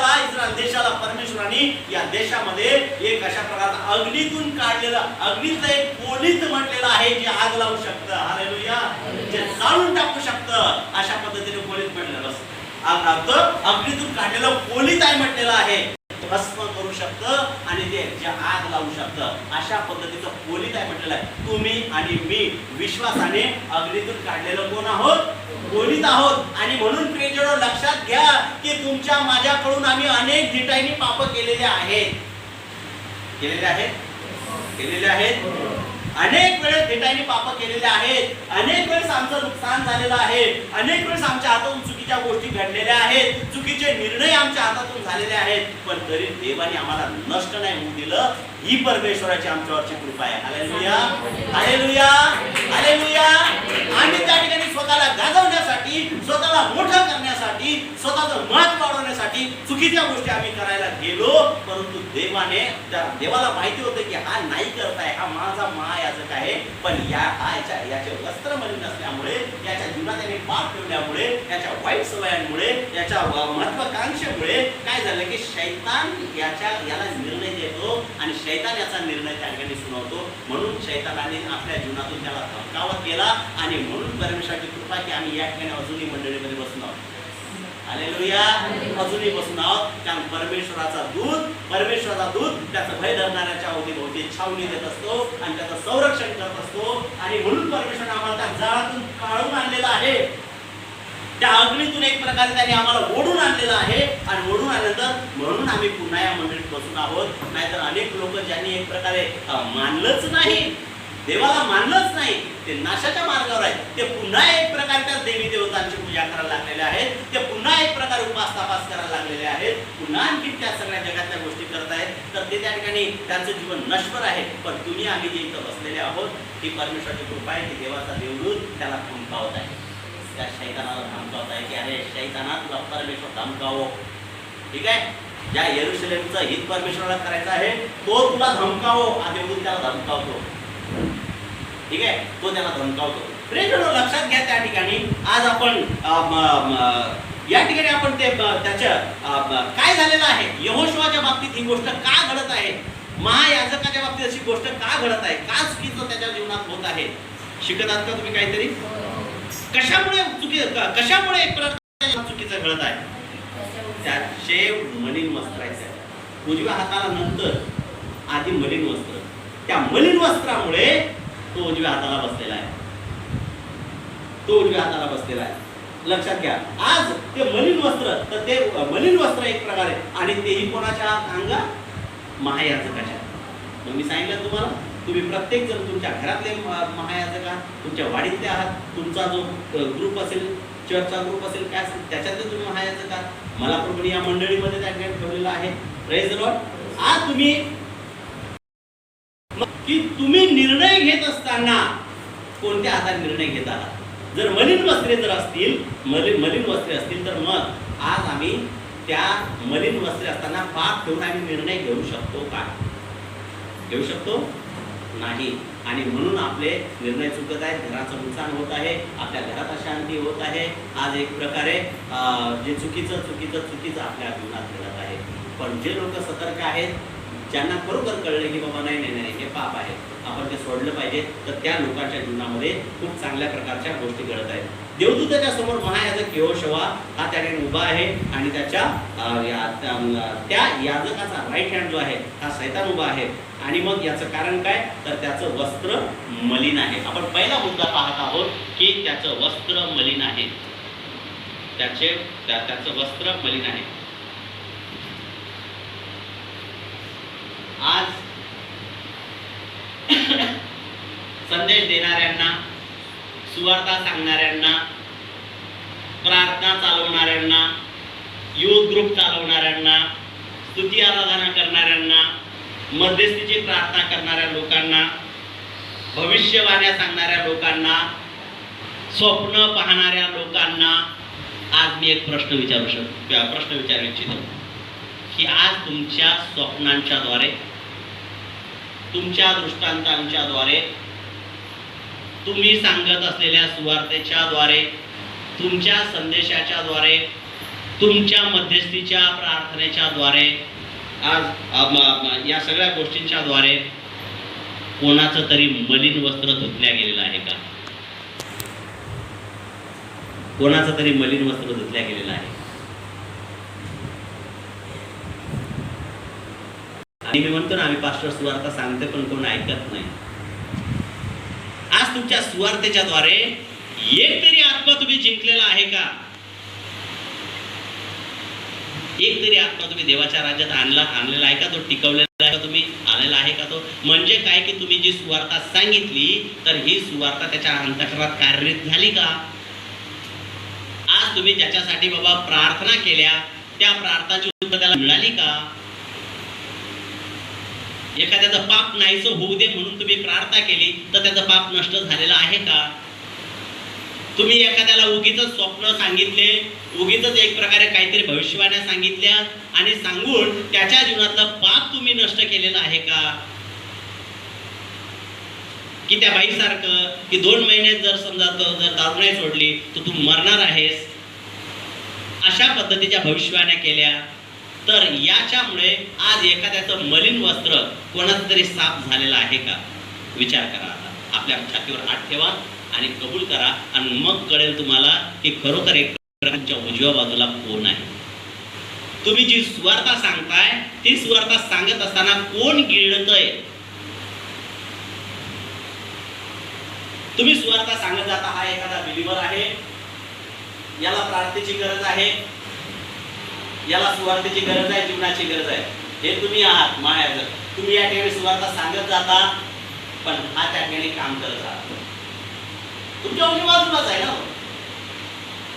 देशाला परमेश्वराने या देशामध्ये एक अशा प्रकारचा अग्नीतून काढलेलं, अग्नीचं एक पोलित म्हटलेलं आहे जे आग लावू शकतं. हालेलुया. जे जाळून टाकू शकतं अशा पद्धतीने पोलित म्हटलेलं. अग्नीतून काढलेलं कोलीत आहे म्हटलेलं आहे. भस्म करू शकतं आणि ते जे आग लावू शकतं अशा पद्धतीचं कोलीत आहे म्हटलेलं आहे. तुम्ही आणि मी विश्वासाने अग्नीतून काढलेलं कोण आहोत? कोलीत आहोत. आणि म्हणून प्रियजनो लक्षात घ्या की तुमच्या माझ्याकडून आम्ही अनेक धिटाईने पाप केलेले आहेत. केलेले आहेत. अनेक वेळेस धिटाईने पाप केलेले आहेत. अनेक वेळेस आमचं नुकसान झालेलं आहे. अनेक वेळेस आमच्या हातातून चुकीच्या गोष्टी घडलेल्या आहेत. चुकीचे निर्णय आमच्या हातातून झालेले आहेत. पण तरी देवाने आम्हाला नष्ट नाही होऊ दिलं. ही परमेश्वराची आमच्यावरची कृपा आहे. Hallelujah, hallelujah, hallelujah. आम्ही त्या ठिकाणी स्वतःला गाजवण्यासाठी, स्वतःला मोठं करण्यासाठी, स्वतःचं मत वाढवण्यासाठी चुकीच्या गोष्टी आम्ही करायला गेलो. परंतु देवाला माहिती होतं की हा नाही करताय, हा माझा महायाजक आहे. पण याचे वस्त्र मलिन असल्यामुळे, याच्या जीवनात त्याने पाप ठेवल्यामुळे, याच्या वाईट सवयांमुळे, याच्या महत्वाकांक्षेमुळे काय झालं की शैतान याला निर्णय देतो आणि शैतान याचा निर्णय त्या ठिकाणी सुनावतो. म्हणून शैतानाने आपल्या जीवनातून त्याला धमकावत केला. आणि म्हणून परमेश्वराची कृपा की आम्ही या ठिकाणी अजूनही मंडळीमध्ये बसून आहोत. हालेलुया, अजूनही बसून आहोत. कारण परमेश्वराचा दूत त्याचं भय धरणाऱ्याच्या अवतीभोवती छावणी देत असतो आणि त्याचं संरक्षण करत असतो. आणि म्हणून परमेश्वराने आम्हाला त्या जाळातून काढून आणलेलं आहे. त्या अग्नीतून एक प्रकारे त्याने आम्हाला ओढून आणलेलं आहे. आणि ओढून आल्यानंतर म्हणून आम्ही पुन्हा या मंडळीत बसून आहोत. नाहीतर अनेक लोक ज्यांनी एक प्रकारे मानलंच नाही, देवाला मानलंच नाही, ते नाशाच्या मार्गावर आहेत. ते पुन्हा एक प्रकारे त्या देवी देवतांची पूजा करायला लागलेले आहेत. ते पुन्हा एक प्रकारे उपास तपास करायला लागलेले आहेत. पुन्हा आणखी त्या सगळ्या जगातल्या गोष्टी करत आहेत. तर ते त्या ठिकाणी त्यांचं जीवन नश्वर आहे. पण तुम्ही आम्ही जे इथं बसलेले आहोत ही परमेश्वराची कृपा आहे की देवाचा देवदूत त्याला धमकावत आहे. त्या शैतानाला धमकावत आहे की अरे शैताना तुला परमेश्वर धमकावो. ठीक आहे, ज्या यरूशलेमचं हित परमेश्वराला करायचं आहे तो तुला धमकावो. हा देवदूत त्याला धमकावतो. ठीक आहे, तो त्याला धमकावतो. प्रियजनो लक्षात घ्या त्या ठिकाणी आज आपण या ठिकाणी आपण ते त्याच्या काय झालेलं आहे, यहोशुआच्या बाबतीत ही गोष्ट का घडत आहे, महायाजकाच्या बाबतीत अशी गोष्ट का घडत आहे, का चुकीचं त्याच्या जीवनात होत आहे. शिकत आहात का तुम्ही काहीतरी? कशामुळे एक प्रकार चुकीचं घडत आहे? त्याचे मलिन वस्त्रायचं उजव्या हाताला नंतर आधी मलिन वस्त्र, त्या मलिन वस्त्रामुळे तो उजव्या हाताला बसलेला आहे. लक्षात घ्या, आज ते मलिन वस्त्र, तर ते मलिन वस्त्र एक प्रकारे आणि तेही कोणाच्या अंगा? महायाजकाच्या. मग मी सांगितलं तुम्हाला, तुम्ही प्रत्येक जण तुमच्या घरातले महायाजक आहात, तुमच्या वाडीतले आहात, तुमचा जो ग्रुप असेल, चर्चचा ग्रुप असेल, काय असेल त्याच्यातले तुम्ही महायाजक आहात. मला प्रभूने या मंडळीमध्ये त्या ठिकाणी ठेवलेलं आहे. Praise the Lord. आज की तुम्ही निर्णय घेत असताना कोणत्या हाताने निर्णय घेत आहात? जर मलिन वस्त्रे असतील तर मग आज आम्ही त्या मलिन वस्त्रे असताना पाप ठेवून आम्ही निर्णय घेऊ शकतो का? घेऊ शकतो नाही. आणि म्हणून आपले निर्णय चुकत आहेत, घराचं नुकसान होत आहे, आपल्या घरात अशांती होत आहे. आज एक प्रकारे जे चुकीचं आपल्या जीवनात घडत आहे. पण जे लोक सतर्क आहेत, ज्यांना खरोखर कळले की बाबा नाही हे पाप आहे, आपण ते सोडलं पाहिजे, तर त्या लोकांच्या जीवनामध्ये खूप चांगल्या प्रकारच्या गोष्टी घडत आहेत. देवदूताच्या समोर महायाजक यहोशुआ हा त्या ठिकाणी उभा आहे आणि त्याच्या त्या याजकाचा राईट हँड जो आहे हा शैतान उभा आहे. आणि मग याचं कारण काय, तर त्याचं वस्त्र मलिन आहे. आपण पहिला मुद्दा पाहत आहोत की त्याचं वस्त्र मलिन आहे. त्याचं वस्त्र मलिन आहे. आज संदेश देणाऱ्यांना, सुवार्ता सांगणाऱ्यांना, प्रार्थना चालवणाऱ्यांना, युथ ग्रुप चालवणाऱ्यांना, स्तुती आराधना करणाऱ्यांना, मध्यस्थीची प्रार्थना करणाऱ्या लोकांना, भविष्यवाण्या सांगणाऱ्या लोकांना, स्वप्न पाहणाऱ्या लोकांना आज मी एक प्रश्न विचारू इच्छितो की आज तुमच्या स्वप्नांच्या द्वारे, तुमच्या दृष्टांतांच्या द्वारे, तुम्ही सांगत असलेल्या सुवार्तेच्या द्वारे, तुमच्या संदेशाच्या द्वारे, तुमच्या मध्यस्थीच्या प्रार्थनेच्या द्वारे, आज या सगळ्या गोष्टींच्या द्वारे कोणाचं तरी मलिन वस्त्र धुतल्या गेलेलं आहे का? कोणाचं तरी मलिन वस्त्र धुतल्या गेलेलं आहे. मी म्हणतो ना, आम्ही पास्टर सुवार्ता सांगते पण कोण ऐकत नाही. आज तुमच्या सुवार्तेच्या द्वारे एक तरी आत्मा तुम्ही जिंकलेला आहे का? एक तरी आत्मा तुम्ही देवाच्या राज्यात आणलेला आहे का? तो टिकवलेला आहे का? तुम्ही आलेला आहे का तो? म्हणजे काय की तुम्ही जी सुवार्ता सांगितली तर ही सुवार्ता त्याच्या अंतःकरणात कार्यरत झाली का? आज तुम्ही ज्याच्यासाठी बाबा प्रार्थना केल्या त्या प्रार्थनाची उत्तर त्याला मिळाली का? एखाद्याचं पाप नाहीसं होऊ दे म्हणून तुम्ही प्रार्थना केली तर त्याचं पाप नष्ट झालेलं आहे का? तुम्ही एखाद्याला उगीच स्वप्न सांगितले, उगीच एक प्रकारे काहीतरी भविष्यवाण्या सांगितल्या आणि सांगून त्याच्या जीवनातलं पाप तुम्ही नष्ट केलेलं आहे का? की त्या बाईसारखं की 2 महिन्यात जर समजा जर दारू नाही सोडली तर तू मरणार आहेस, अशा पद्धतीच्या भविष्यवाण्या केल्या, तर याच्यामुळे आज एखाद्याचं मलिन वस्त्र कोणाचं तरी साफ झालेलं आहे का? विचार करा. आता आपल्या छातीवर हात ठेवा आणि कबूल करा आणि मग कळेल तुम्हाला की खरोखर एक प्रकारच्या उजव्या बाजूला कोण आहे. तुम्ही जी सुवार्ता सांगताय ती सुवार्ता सांगत असताना कोण गिळतय? तुम्ही सुवार्ता सांगत जाता हा एखादा बिलीवर आहे, याला प्रार्थनेची गरज आहे, याला सुवार्तेची गरज आहे, जीवनाची गरज आहे, हे तुम्ही आहात मायाजर. तुम्ही या ठिकाणी सुवार्ता सांगत जाता पण हा त्या ठिकाणी काम करत आहात. तुमच्या उजव्या बाजूलाच आहे ना,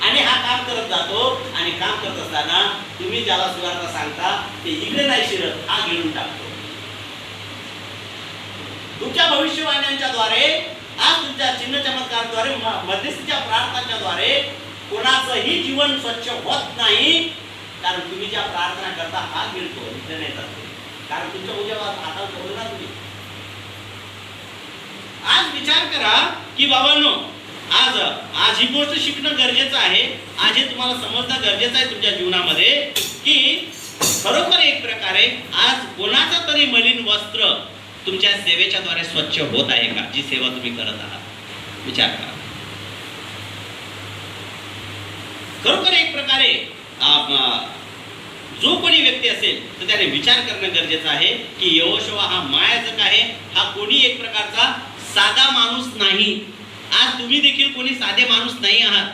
आणि हा काम करत जातो आणि काम करत असताना तुम्ही ज्याला सुवार्ता सांगता ते इकडे नाही शिरत, हा गिळून टाकतो. तुमच्या भविष्यवाण्यांच्या द्वारे, आज तुमच्या चिन्ह चमत्काराद्वारे, मध्यस्थीच्या प्रार्थनांच्या द्वारे कोणाचंही जीवन स्वच्छ होत नाही, कारण तुम्ही ज्या प्रार्थना करता हा गिळतो, इकडे नाही जातो. कारण तुमच्या उद्या हाताला ठेवलं ना तुम्ही. आज विचार करा की बाबांनो, आज ही गोष्ट शिकणं गरजेचं आहे. आज हे तुम्हाला समजणं गरजेचं आहे तुमच्या जीवनामध्ये की खरोखर एक प्रकारे आज कोणाचं तरी मलिन वस्त्र तुमच्या सेवेच्या द्वारे स्वच्छ होत आहे का? जी सेवा तुम्ही करत आहात, विचार करा. खरोखर एक प्रकारे जो कोणी व्यक्ती असेल तर त्याने विचार करणं गरजेचं आहे की यहोशुआ हा महायाजक आहे, हा कोणी एक प्रकारचा साधा माणूस नाही. आज तुम्ही देखील कोणी साधे माणूस नाही आहात.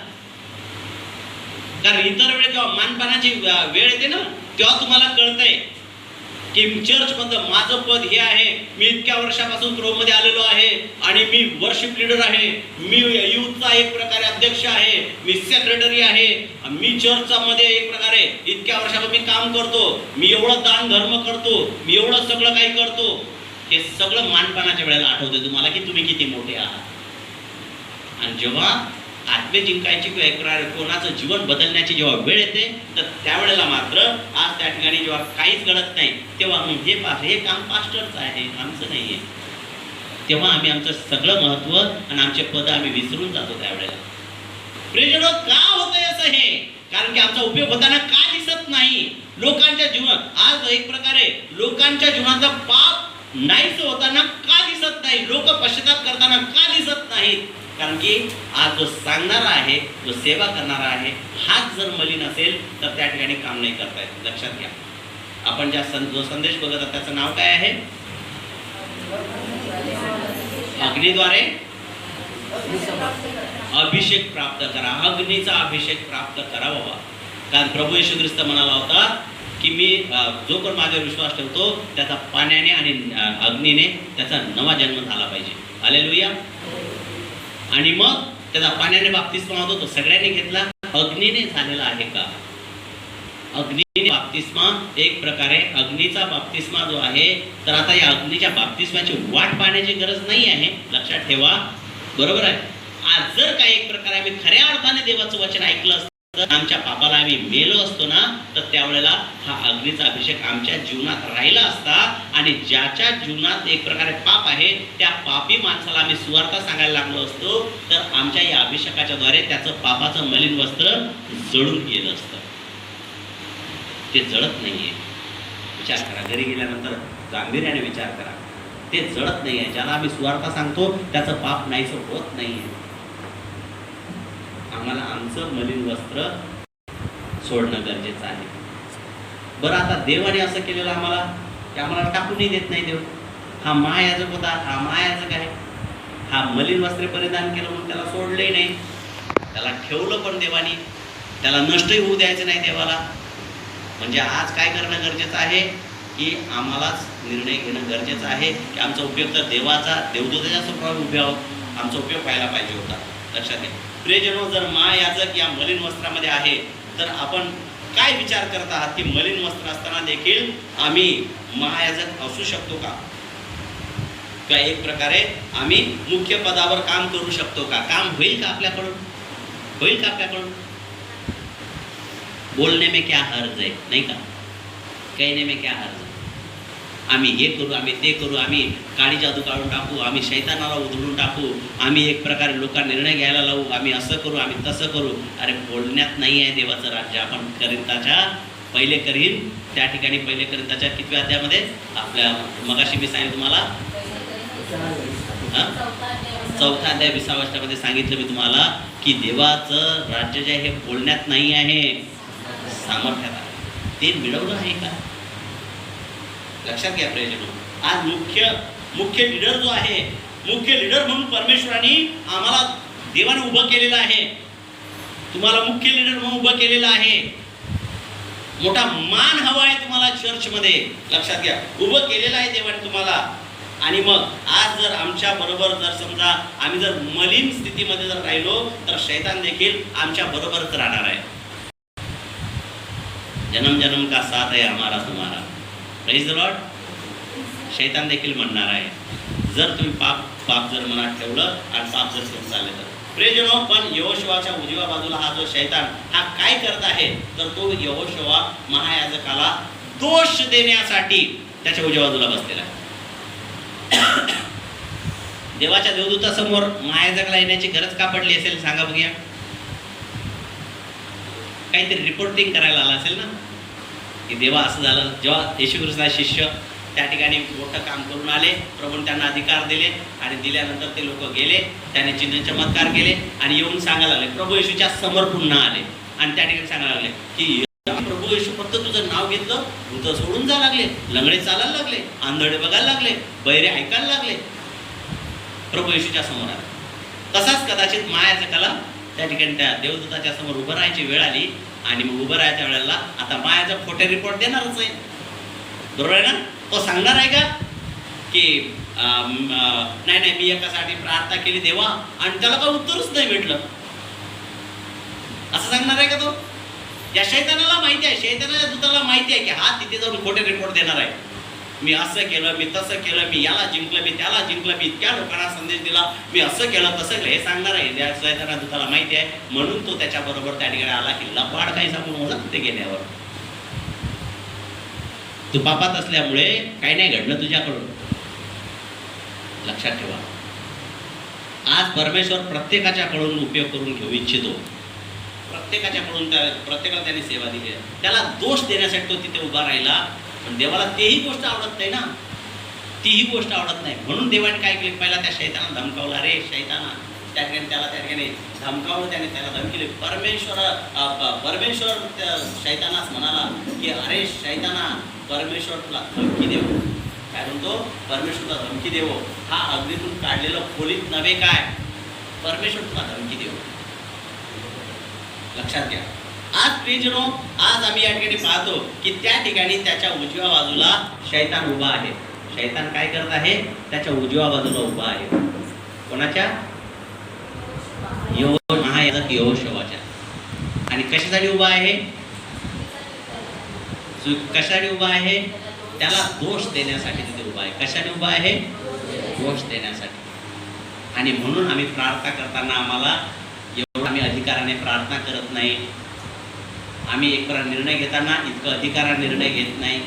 कारण इतर वेळेस जेव्हा मानपानाची वेळ येते ना, तेव्हा तुम्हाला कळतंय की चर्च मध्ये माझं पद हे आहे, मी इतक्या वर्षापासून प्रोब मध्ये आलेलो आहे आणि मी वर्शिप लीडर आहे, मी युथचा एक प्रकारे अध्यक्ष आहे, मी सेक्रेटरी आहे, मी चर्चचा मध्ये एक प्रकारे इतक्या वर्षापासून मी काम करतो, मी एवढं दान धर्म करतो, मी एवढं सगळं काही करतो. हे सगळं मानपानाच्या वेळेला आठवते तुम्हाला की तुम्ही किती मोठे आहात. आणि जेव्हा आत्मे जिंकायची कोणाचं जीवन बदलण्याची जेव्हा वेळ येते तर त्यावेळेला मात्र आज त्या ठिकाणी जेव्हा काहीच घडत नाही तेव्हा हे काम पास्टरचं आहे, आमचं नाही आहे. तेव्हा आम्ही आमचं सगळं महत्व आणि आमचे पद आम्ही विसरून जातो त्यावेळेला. प्रियजनो, का होतंय असं हे? कारण की आमचा उपयोग होताना का दिसत नाही? लोकांच्या जीवनात आज एक प्रकारे लोकांच्या जीवनाचा पाप नाहीच होताना का दिसत नाही? लोक पश्चाताप करताना का दिसत नाहीत? कारण की आज जो सांगणारा आहे, जो सेवा करणारा आहे, हाच जर मलिन असेल तर त्या ठिकाणी काम नाही करता येत. लक्षात घ्या. आपण जो संदेश बघत आहात त्याचं नाव काय आहे? अग्नीद्वारे अभिषेक प्राप्त करा. अग्नीचा अभिषेक प्राप्त करा बाबा. कारण प्रभू येशू ख्रिस्त म्हणाला होता की मी जो कोण माझ्यावर विश्वास ठेवतो त्याचा पाण्याने आणि अग्नीने त्याचा नवा जन्म झाला पाहिजे. हालेलुया. आणि मग त्याचा पाण्याने बाप्तिस्मा होतो, तो सगळ्यांनी घेतला. अग्नीने झालेला आहे का? अग्नीने बाप्तिस्मा एक प्रकारे अग्नीचा बाप्तिस्मा जो आहे, तर आता या अग्नीच्या बाप्तिस्माची वाट पाहण्याची गरज नाही आहे. लक्षात ठेवा, बरोबर आहे. आज जर काही एक प्रकारे आम्ही खऱ्या अर्थाने देवाचं वचन ऐकलं असतं, आमच्या पापाला आम्ही मेलो असतो ना, तर त्यावेळेला हा अग्नीचा अभिषेक आमच्या जीवनात राहिला असता आणि ज्याच्या जीवनात एक प्रकारे पाप आहे त्या पापी माणसाला आम्ही सुवार्ता सांगायला लागलो असतो, तर आमच्या या अभिषेकाच्या द्वारे त्याचं पापाचं मलिन वस्त्र जळून गेलं असतं. ते जळत नाहीये. विचार करा, घरी गेल्यानंतर गांभीर्याने विचार करा. ते जळत नाहीये. ज्याला आम्ही सुवार्ता सांगतो त्याचं पाप नाहीसं होत नाहीये. आम्हाला आमचं मलिन वस्त्र सोडणं गरजेचं आहे. बरं, आता देवाने असं केलेलं आम्हाला की आम्हाला टाकूनही देत नाही देव. हा महायाजक होता, हा महायाजक आहे. हा मलिन वस्त्रे परिधान केलं म्हणून त्याला सोडलंही नाही, त्याला ठेवलं पण देवानी, त्याला नष्टही होऊ द्यायचं नाही देवाला. म्हणजे आज काय करणं गरजेचं आहे की आम्हालाच निर्णय घेणं गरजेचं आहे की आमचा उपयोग तर देवाचा देवदूताच्या समोर उभे आहोत, आमचा उपयोग व्हायला पाहिजे होता. लक्षात घ्या प्रियजनो, जर महायाजक या मलिन वस्त्रामध्ये आहे तर आपण काय विचार करत आहात की मलिन वस्त्र असताना देखील आम्ही महायाजक असू शकतो का? किंवा एक प्रकारे आम्ही मुख्य पदावर काम करू शकतो का? काम होईल का आपल्याकडून? होईल का आपल्याकडून? बोलने में क्या हर्ज है, नाही का? कहने में क्या हर्ज है? आम्ही हे करू, आम्ही ते करू, आम्ही काळी जादू काढून टाकू, आम्ही शैतानाला उधळून टाकू, आम्ही एक प्रकारे लोकांना निर्णय घ्यायला लावू, आम्ही असं करू, आम्ही तसं करू. अरे बोलण्यात नाही आहे देवाचं राज्य. आपण करिंथाच्या पहिले करीन त्या ठिकाणी पहिले करिंथाच्या कितव्या अध्यायामध्ये आपल्या मगाशी मी सांगितलं तुम्हाला, चौथा अध्याय 20व्या वचनामध्ये सांगितलं मी तुम्हाला की देवाचं राज्य जे आहे हे बोलण्यात नाही आहे, सामर्थ्यात आहे. ते मिळवलं आहे का? लक्षात घ्या प्रियजनो, आज मुख्य लीडर जो आहे, मुख्य लीडर म्हणून परमेश्वराने आम्हाला देवाने उभं केलेलं आहे. तुम्हाला मुख्य लीडर म्हणून उभं केलेलं आहे. मोठा मान हवा आहे तुम्हाला चर्चमध्ये. लक्षात घ्या, उभं केलेलं आहे देवाने तुम्हाला. आणि मग आज जर आमच्या बरोबर जर समजा आम्ही जर मलिन स्थितीमध्ये जर राहिलो तर शैतान देखील आमच्या बरोबरच राहणार आहे. जन्म जन्म का साथ है हमारा तुम्हारा. Praise the Lord. शैतान देखील म्हणणार आहे जर तुम्ही पाप जर मनात ठेवलं आणि पाप जर सोडून चालले तर. प्रियजनो, पण यहोशुवाच्या उजव्या बाजूला हा जो शैतान हा काय करत आहे तर तो यहोशुवा महायाजकाला दोष देण्यासाठी त्याच्या उजव्या बाजूला बसलेला आहे. देवाच्या देवदूतासमोर महायाजकाला येण्याची गरज का पडली असेल सांगा बघूया. काहीतरी रिपोर्टिंग करायला आला असेल ना की देवा असं झालं. जेव्हा येशू ख्रिस्ताचे शिष्य त्या ठिकाणी मोठं काम करून आले, प्रभूने त्यांना अधिकार दिले आणि दिल्यानंतर ते लोक गेले, त्याने चिन्ह चमत्कार केले आणि येऊन सांगायला लागले, प्रभू येशूच्या समोर पुन्हा आले आणि त्या ठिकाणी सांगायला लागले की प्रभू येशू फक्त तुझं नाव घेतलं, भूत सोडून जायला लागले, लंगडे चालायला लागले, आंधळे बघायला लागले, बहिरे ऐकायला लागले. प्रभू येशूच्या समोर आले. तसाच कदाचित महायाजकाला त्या ठिकाणी त्या देवदूताच्या समोर उभं राहायची वेळ आली आणि मग उभं राहायच्या वेळेला आता महायाजक खोटे रिपोर्ट देणारच आहे, बरोबर आहे ना. तो सांगणार आहे का की नाही मी एकासाठी प्रार्थना केली देवा आणि त्याला काय उत्तरच नाही भेटलं, असं सांगणार आहे का तो? या शैतानाला माहिती आहे, शैतानाच्या दूताला माहिती आहे की हा तिथे जाऊन खोटे रिपोर्ट देणार आहे. मी असं केलं, मी तसं केलं, मी याला जिंकलं, मी त्याला जिंकलं, मी इतक्या लोकांना संदेश दिला, मी असं केलं तसं केलं, हे सांगणार आहे. या शैतानाच्या दूताला माहिती आहे म्हणून तो त्याच्याबरोबर त्या ठिकाणी आला की लबाड काही सांगून मला तिथे गेल्यावर तू पापात असल्यामुळे काही नाही घडलं तुझ्याकडून. लक्षात ठेवा, आज परमेश्वर प्रत्येकाच्याकडून उपयोग करून घेऊ इच्छितो. प्रत्येकाच्याकडून प्रत्येकाला त्याने सेवा दिली आहे. त्याला दोष देण्यासाठी तो तिथे उभा राहिला, पण देवाला तेही गोष्ट आवडत नाही ना, तीही गोष्ट आवडत नाही. म्हणून देवाने काय केलं, पहिला त्या शैतानाला धमकावला. रे शैताना, त्या ठिकाणी त्याला त्या ठिकाणी धमकावलं, त्याने त्याला धमकीले. परमेश्वर त्या शैतानास म्हणाला की अरे शैताना, परमेश्वर तुला धमकी देव. काय म्हणतो? परमेश्वरला धमकी देव. हा अग्नीतून काढलेलं खोलीत नव्हे काय, परमेश्वर तुला धमकी देव. लक्षात घ्या. आज प्रियजनो, आज आम्ही या ठिकाणी पाहतो की त्या ठिकाणी त्याच्या उजव्या बाजूला शैतान उभा आहे. शैतान काय करत आहे? त्याच्या उजव्या बाजूला उभा आहे. कोणाच्या? महायाजक यहोशुवाच्या. आणि कशासाठी उभा आहे? कशासाठी उभा आहे? त्याला दोष देण्यासाठी तिथे उभा आहे. कशाने उभा आहे? दोष देण्यासाठी. आणि म्हणून आम्ही प्रार्थना करताना आम्हाला एवढं आम्ही अधिकाराने प्रार्थना करत नाही. आम्ही एक प्रकारे निर्णय घेताना इतकं अधिकाराने निर्णय घेत नाही.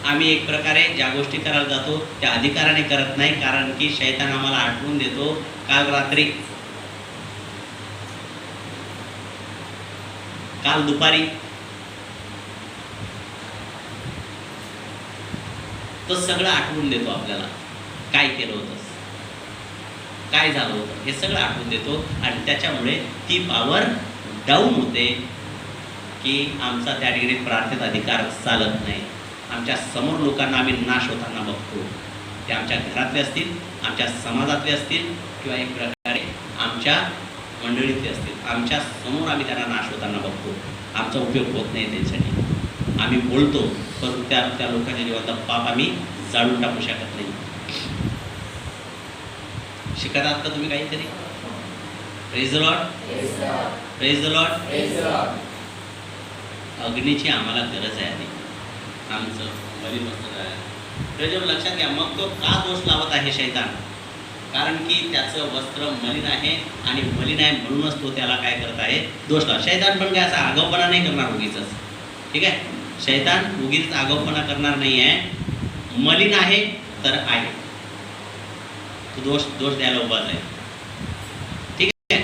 आम्ही एक प्रकारे ज्या गोष्टी करायला जातो त्या अधिकाराने करत नाही, कारण की शैतान आम्हाला आठवून देतो. काल दुपारी तो सगळं आठवून देतो आपल्याला. काय केलं होतं, काय झालं होतं, हे सगळं आठवून देतो आणि त्याच्यामुळे ती पॉवर डाऊन होते की आमचा त्या ठिकाणी प्रार्थनेत अधिकार चालत नाही. आमच्या समोर लोकांना आम्ही नाश होताना बघतो. ते आमच्या घरातले असतील, आमच्या समाजातले असतील, किंवा एक प्रकारे आमच्या मंडळीतले असतील. आमच्या समोर आम्ही त्यांना नाश होताना बघतो. आमचा उपयोग होत नाही त्यांच्यासाठी. आम्ही बोलतो, परंतु त्या लोकांच्या जीवातला पाप आम्ही जाळून टाकू शकत नाही. शिकत आहात का तुम्ही काहीतरी? Praise the Lord, praise the Lord. अग्नीची आम्हाला गरज आहे आधी. आमचं मलिन वस्त्र आहे. Praise the Lord. लक्षात घ्या, मग तो का दोष लावत आहे शैतान? कारण की त्याचं वस्त्र मलिन आहे, आणि मलिन आहे म्हणूनच तो त्याला काय करत आहे? दोष लावत. शैतान पण काय असा आगाऊपणा नाही करणार उगीच. ठीक आहे, शैतान उगीच आगाऊपणा करणार नाही आहे. मलिन आहे तर आहे, तो दोष द्यायला उभाच आहे. ठीक आहे,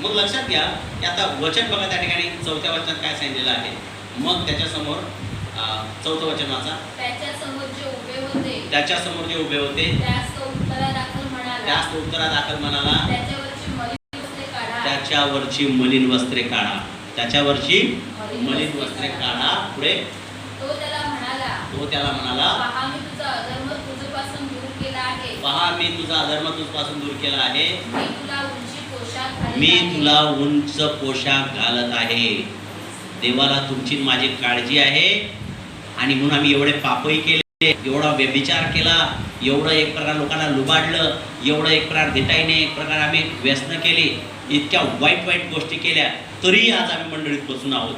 मग लक्षात घ्या की आता वचन बघा, त्या ठिकाणी 4थ्या वचनात काय सांगितलेलं आहे. मग त्याच्यासमोर 4थं वचन वाचा. त्याच्यासमोर जे उभे होते त्यास तो उत्तरादाखल म्हणाला, त्याच्यावरची मलिन वस्त्रे काढा. त्याच्यावरची मलिन वस्त्रे काढा. पुढे तो त्याला म्हणाला, पहा मी तुझा अधर्म तुझपासून दूर केला आहे. मी तुला उंच पोशाख घालत आहे. देवाला तुमची माझी काळजी आहे, आणि म्हणून आम्ही एवढे पापही केले, एवढा व्यभिचार केला, एवढं एक प्रकार लोकांना लुबाडलं, एवढं एक प्रकार देताईने एक प्रकार आम्ही व्यसन केली, इतक्या वाईट वाईट गोष्टी केल्या, तरी आज आम्ही मंडळीत बसून आहोत.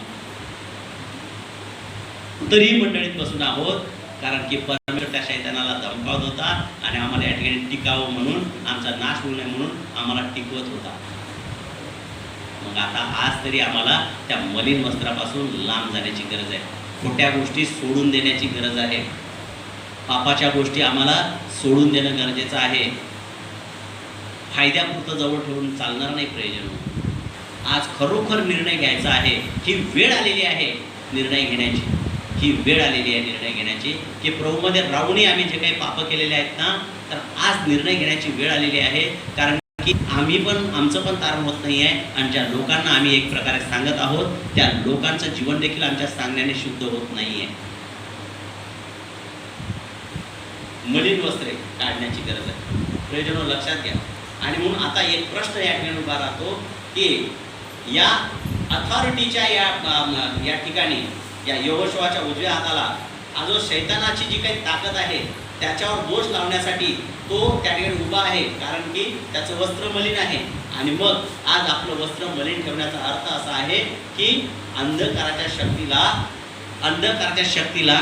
कारण की परमेश्वर त्या शैतानाला धमकावत होता, आणि आम्हाला या ठिकाणी टिकावं म्हणून, आमचा नाश होऊ नये म्हणून आम्हाला टिकवत होता. मग आता आज तरी आम्हाला त्या मलिन वस्त्रापासून लांब जाण्याची गरज आहे. खोट्या गोष्टी सोडून देण्याची गरज आहे. पापाच्या गोष्टी आम्हाला सोडून देणं गरजेचं आहे. फायद्यापुरतं जवळ ठेवून चालणार नाही. प्रयोजन आज खरोखर निर्णय घ्यायचा आहे. ही वेळ आलेली आहे निर्णय घेण्याची. की प्रभूमध्ये राहूनही आम्ही जे काही पाप केलेले आहेत ना, तर आज निर्णय घेण्याची वेळ आलेली आहे. कारण की आमचं पण तारण होत नाही आहे, आणि ज्या लोकांना आम्ही एक प्रकारे सांगत आहोत, त्या लोकांचं जीवन देखील आमच्या सांगण्याने शुद्ध होत नाही आहे. मलिन वस्त्रे काढण्याची गरज आहे. प्रयोजन लक्षात घ्या. आणि म्हणून आता एक प्रश्न या ठिकाणी उभा राहतो की या अथॉरिटीच्या या ठिकाणी, या यहोशुआच्या उजव्या हाताला जो शैतानाची जी काही ताकद आहे त्याच्यावर दोष लावण्यासाठी तो त्या ठिकाणी उभा आहे. कारण की त्याचं वस्त्र मलिन आहे. आणि मग आज आपलं वस्त्र मलिन ठेवण्याचा अर्थ असा आहे की अंधकाराच्या शक्तीला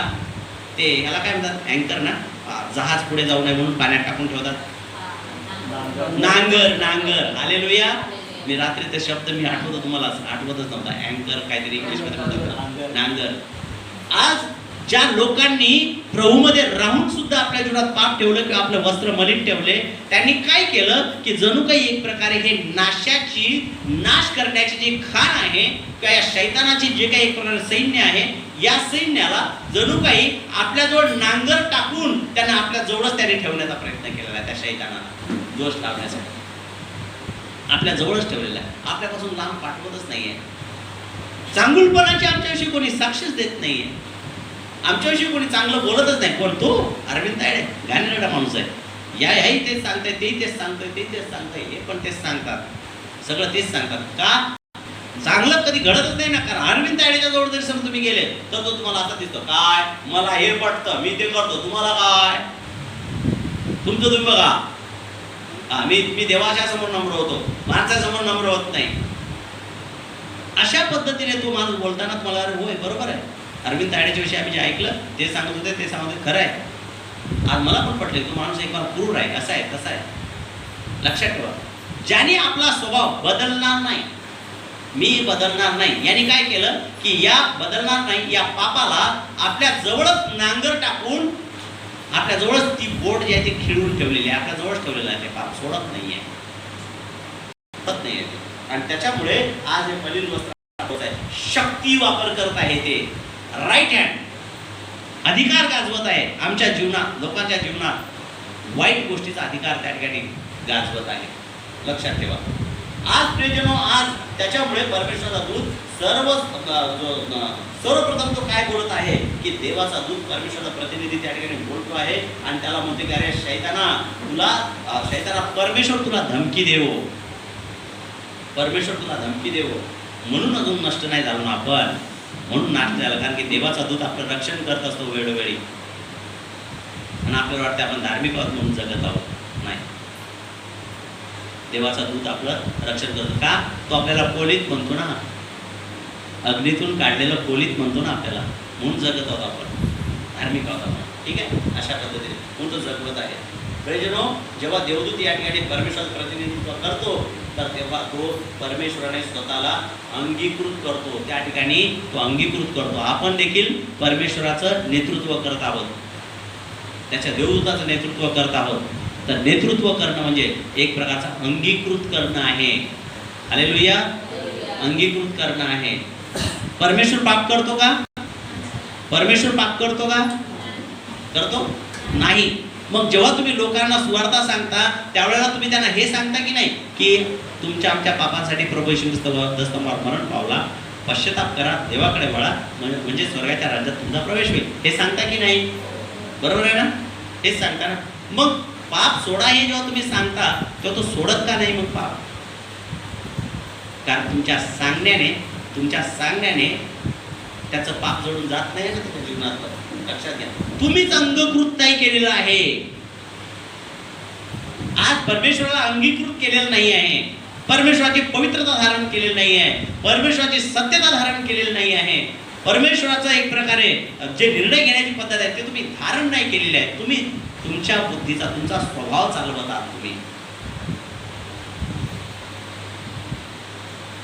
ते ह्याला काय म्हणतात, अँकर ना, जहाज पुढे जाऊ नये म्हणून पाण्यात टाकून ठेवतात. नांगर. हालेलुया. मी रात्री ते शब्द मी आठवतो, तुम्हाला आठवतच नव्हता. अँकर काहीतरी इंग्लिशमध्ये म्हणतात, नांगर. आज ज्या लोकांनी प्रभूमध्ये राहून सुद्धा आपल्या जीवनात पाप ठेवलं किंवा आपलं वस्त्र मलिन ठेवले, त्यांनी काय केलं की जणू काही एक प्रकारे हे नाश करण्याची जी खाण आहे, किंवा या शैतानाची जे काही एक प्रकारे सैन्य आहे, या सैन्याला जणू काही आपल्याजवळ नांगर टाकून त्यांना आपल्या जवळच त्याने ठेवण्याचा प्रयत्न केलेला आहे. त्या शैतानाला दोष लावण्यासाठी आपल्या जवळच ठेवलेला आहे. आपल्यापासून लांब पाठवतच नाहीये. चांगुलपणाची आमच्याविषयी कोणी साक्षीच देत नाहीये. आमच्याविषयी कोणी चांगलं बोलतच नाही. कोण? तो अरविंद तायडे, घाणेरडा माणूस आहे. याही तेच सांगताय, तेही तेच सांगताय, हे पण तेच सांगतात, सगळं तेच सांगतात. का? चांगलं कधी घडतच नाही ना. कारण अरविंद तायडेच्या जवळ जरी समजा तुम्ही गेले तर तो तुम्हाला असं दिसतो, काय मला हे पटतं, मी ते करतो, तुम्हाला काय, तुमचं तुम्ही बघा. मी देवाच्या समोर नम्र होतो, माणसासमोर नम्र होत नाही. अशा पद्धतीने तो माणूस बोलताना तुम्हाला होय बरोबर आहे. अरविंद तायडेच्या विषयी आम्ही जे ऐकलं ते सांगत होते, ते सांगत होते, खरं आहे. आज मला पण पटले, तो माणूस एक बार क्रूर आहे, असा आहे तसा आहे. लक्षात ठेवा, ज्याने आपला स्वभाव बदलणार नाही, मी बदलणार नाही, याने काय केलं की या बदलणार नाही या पापाला आपल्या जवळच नांगर टाकून, आपल्या जवळच ती बोट जी आहे ती खिळून ठेवलेली आहे, आपल्या जवळच ठेवलेलं आहे. ते पाप सोडत नाहीये. आणि त्याच्यामुळे आज हे मलिन वस्त्र होत आहे. शक्ती वापर करत आहे, ते राईट हँड अधिकार गाजवत आहे आमच्या जीवनात, लोकांच्या जीवनात वाईट गोष्टीचा अधिकार त्या ठिकाणी गाजवत आहे. लक्षात ठेवा. आज प्रियजनो, आज त्याच्यामुळे परमेश्वराचा दूत सर्वप्रथम तो काय बोलत आहे की देवाचा दूत परमेश्वराचा प्रतिनिधी त्या ठिकाणी बोलतो आहे आणि त्याला म्हणते की अरे शैताना परमेश्वर तुला धमकी देवो, परमेश्वर तुला धमकी देवो, म्हणून अजून नष्ट नाही झालो ना आपण, म्हणून नाश झाला, कारण की देवाचा दूत आपलं रक्षण करत असतो वेळोवेळी. आणि आपल्याला वाटतं आपण धार्मिक आहोत म्हणून जगत आहोत, नाही. देवाचा दूत आपलं रक्षण करतो का? तो आपल्याला पोलीत म्हणतो ना, अग्नीतून काढलेलं पोलीत म्हणतो ना आपल्याला, म्हणून जगत आहोत आपण, धार्मिक आहोत आपण. ठीक आहे, अशा पद्धतीने म्हणून तो जगवत आहे. प्रियजनो, जेव्हा देवदूत या ठिकाणी परमेश्वराचं प्रतिनिधित्व करतो तर तेव्हा तो परमेश्वराने स्वतःला अंगीकृत करतो, त्या ठिकाणी तो अंगीकृत करतो. आपण देखील परमेश्वराचं नेतृत्व करत आहोत, त्याच्या देवदूताचं नेतृत्व करत आहोत. तर नेतृत्व करणं म्हणजे एक प्रकारचा अंगीकृत करणं आहे. हालेलुया, अंगीकृत करणं आहे. परमेश्वर पाप करतो का? परमेश्वर पाप करतो का? करतो नाही. मग जेव्हा तुम्ही लोकांना सुवार्ता सांगता त्यावेळेला तुम्ही त्यांना हे सांगता की नाही की तुमच्या आमच्या पापांसाठी प्रभू येशू ख्रिस्त मरण पावला, पश्चाताप करा, देवाकडे वळा, म्हणजे स्वर्गाच्या राज्यात तुमचा प्रवेश होईल, हे सांगता की नाही? बरोबर आहे ना? हेच सांगता ना. मग पाप सोडा हे जेव्हा तुम्ही सांगता तेव्हा तो सोडत का नाही मग पाप? कारण तुमच्या सांगण्याने त्याचं पाप जोडून जात नाही ना त्याच्या जीवनात. लक्षात घ्या, तुम्हीच अंगीकृत नाही केलेलं आहे. आज परमेश्वराला अंगीकृत केलेलं नाही आहे, परमेश्वराची पवित्रता धारण केलेली नाही आहे, परमेश्वराची सत्यता धारण केलेली नाही आहे, परमेश्वराचा एक प्रकारे जे निर्णय घेण्याची पद्धत आहे ते तुम्ही धारण नाही केलेले आहे. तुम्ही तुमच्या बुद्धीचा, तुमचा स्वभाव चालवत आहात तुम्ही.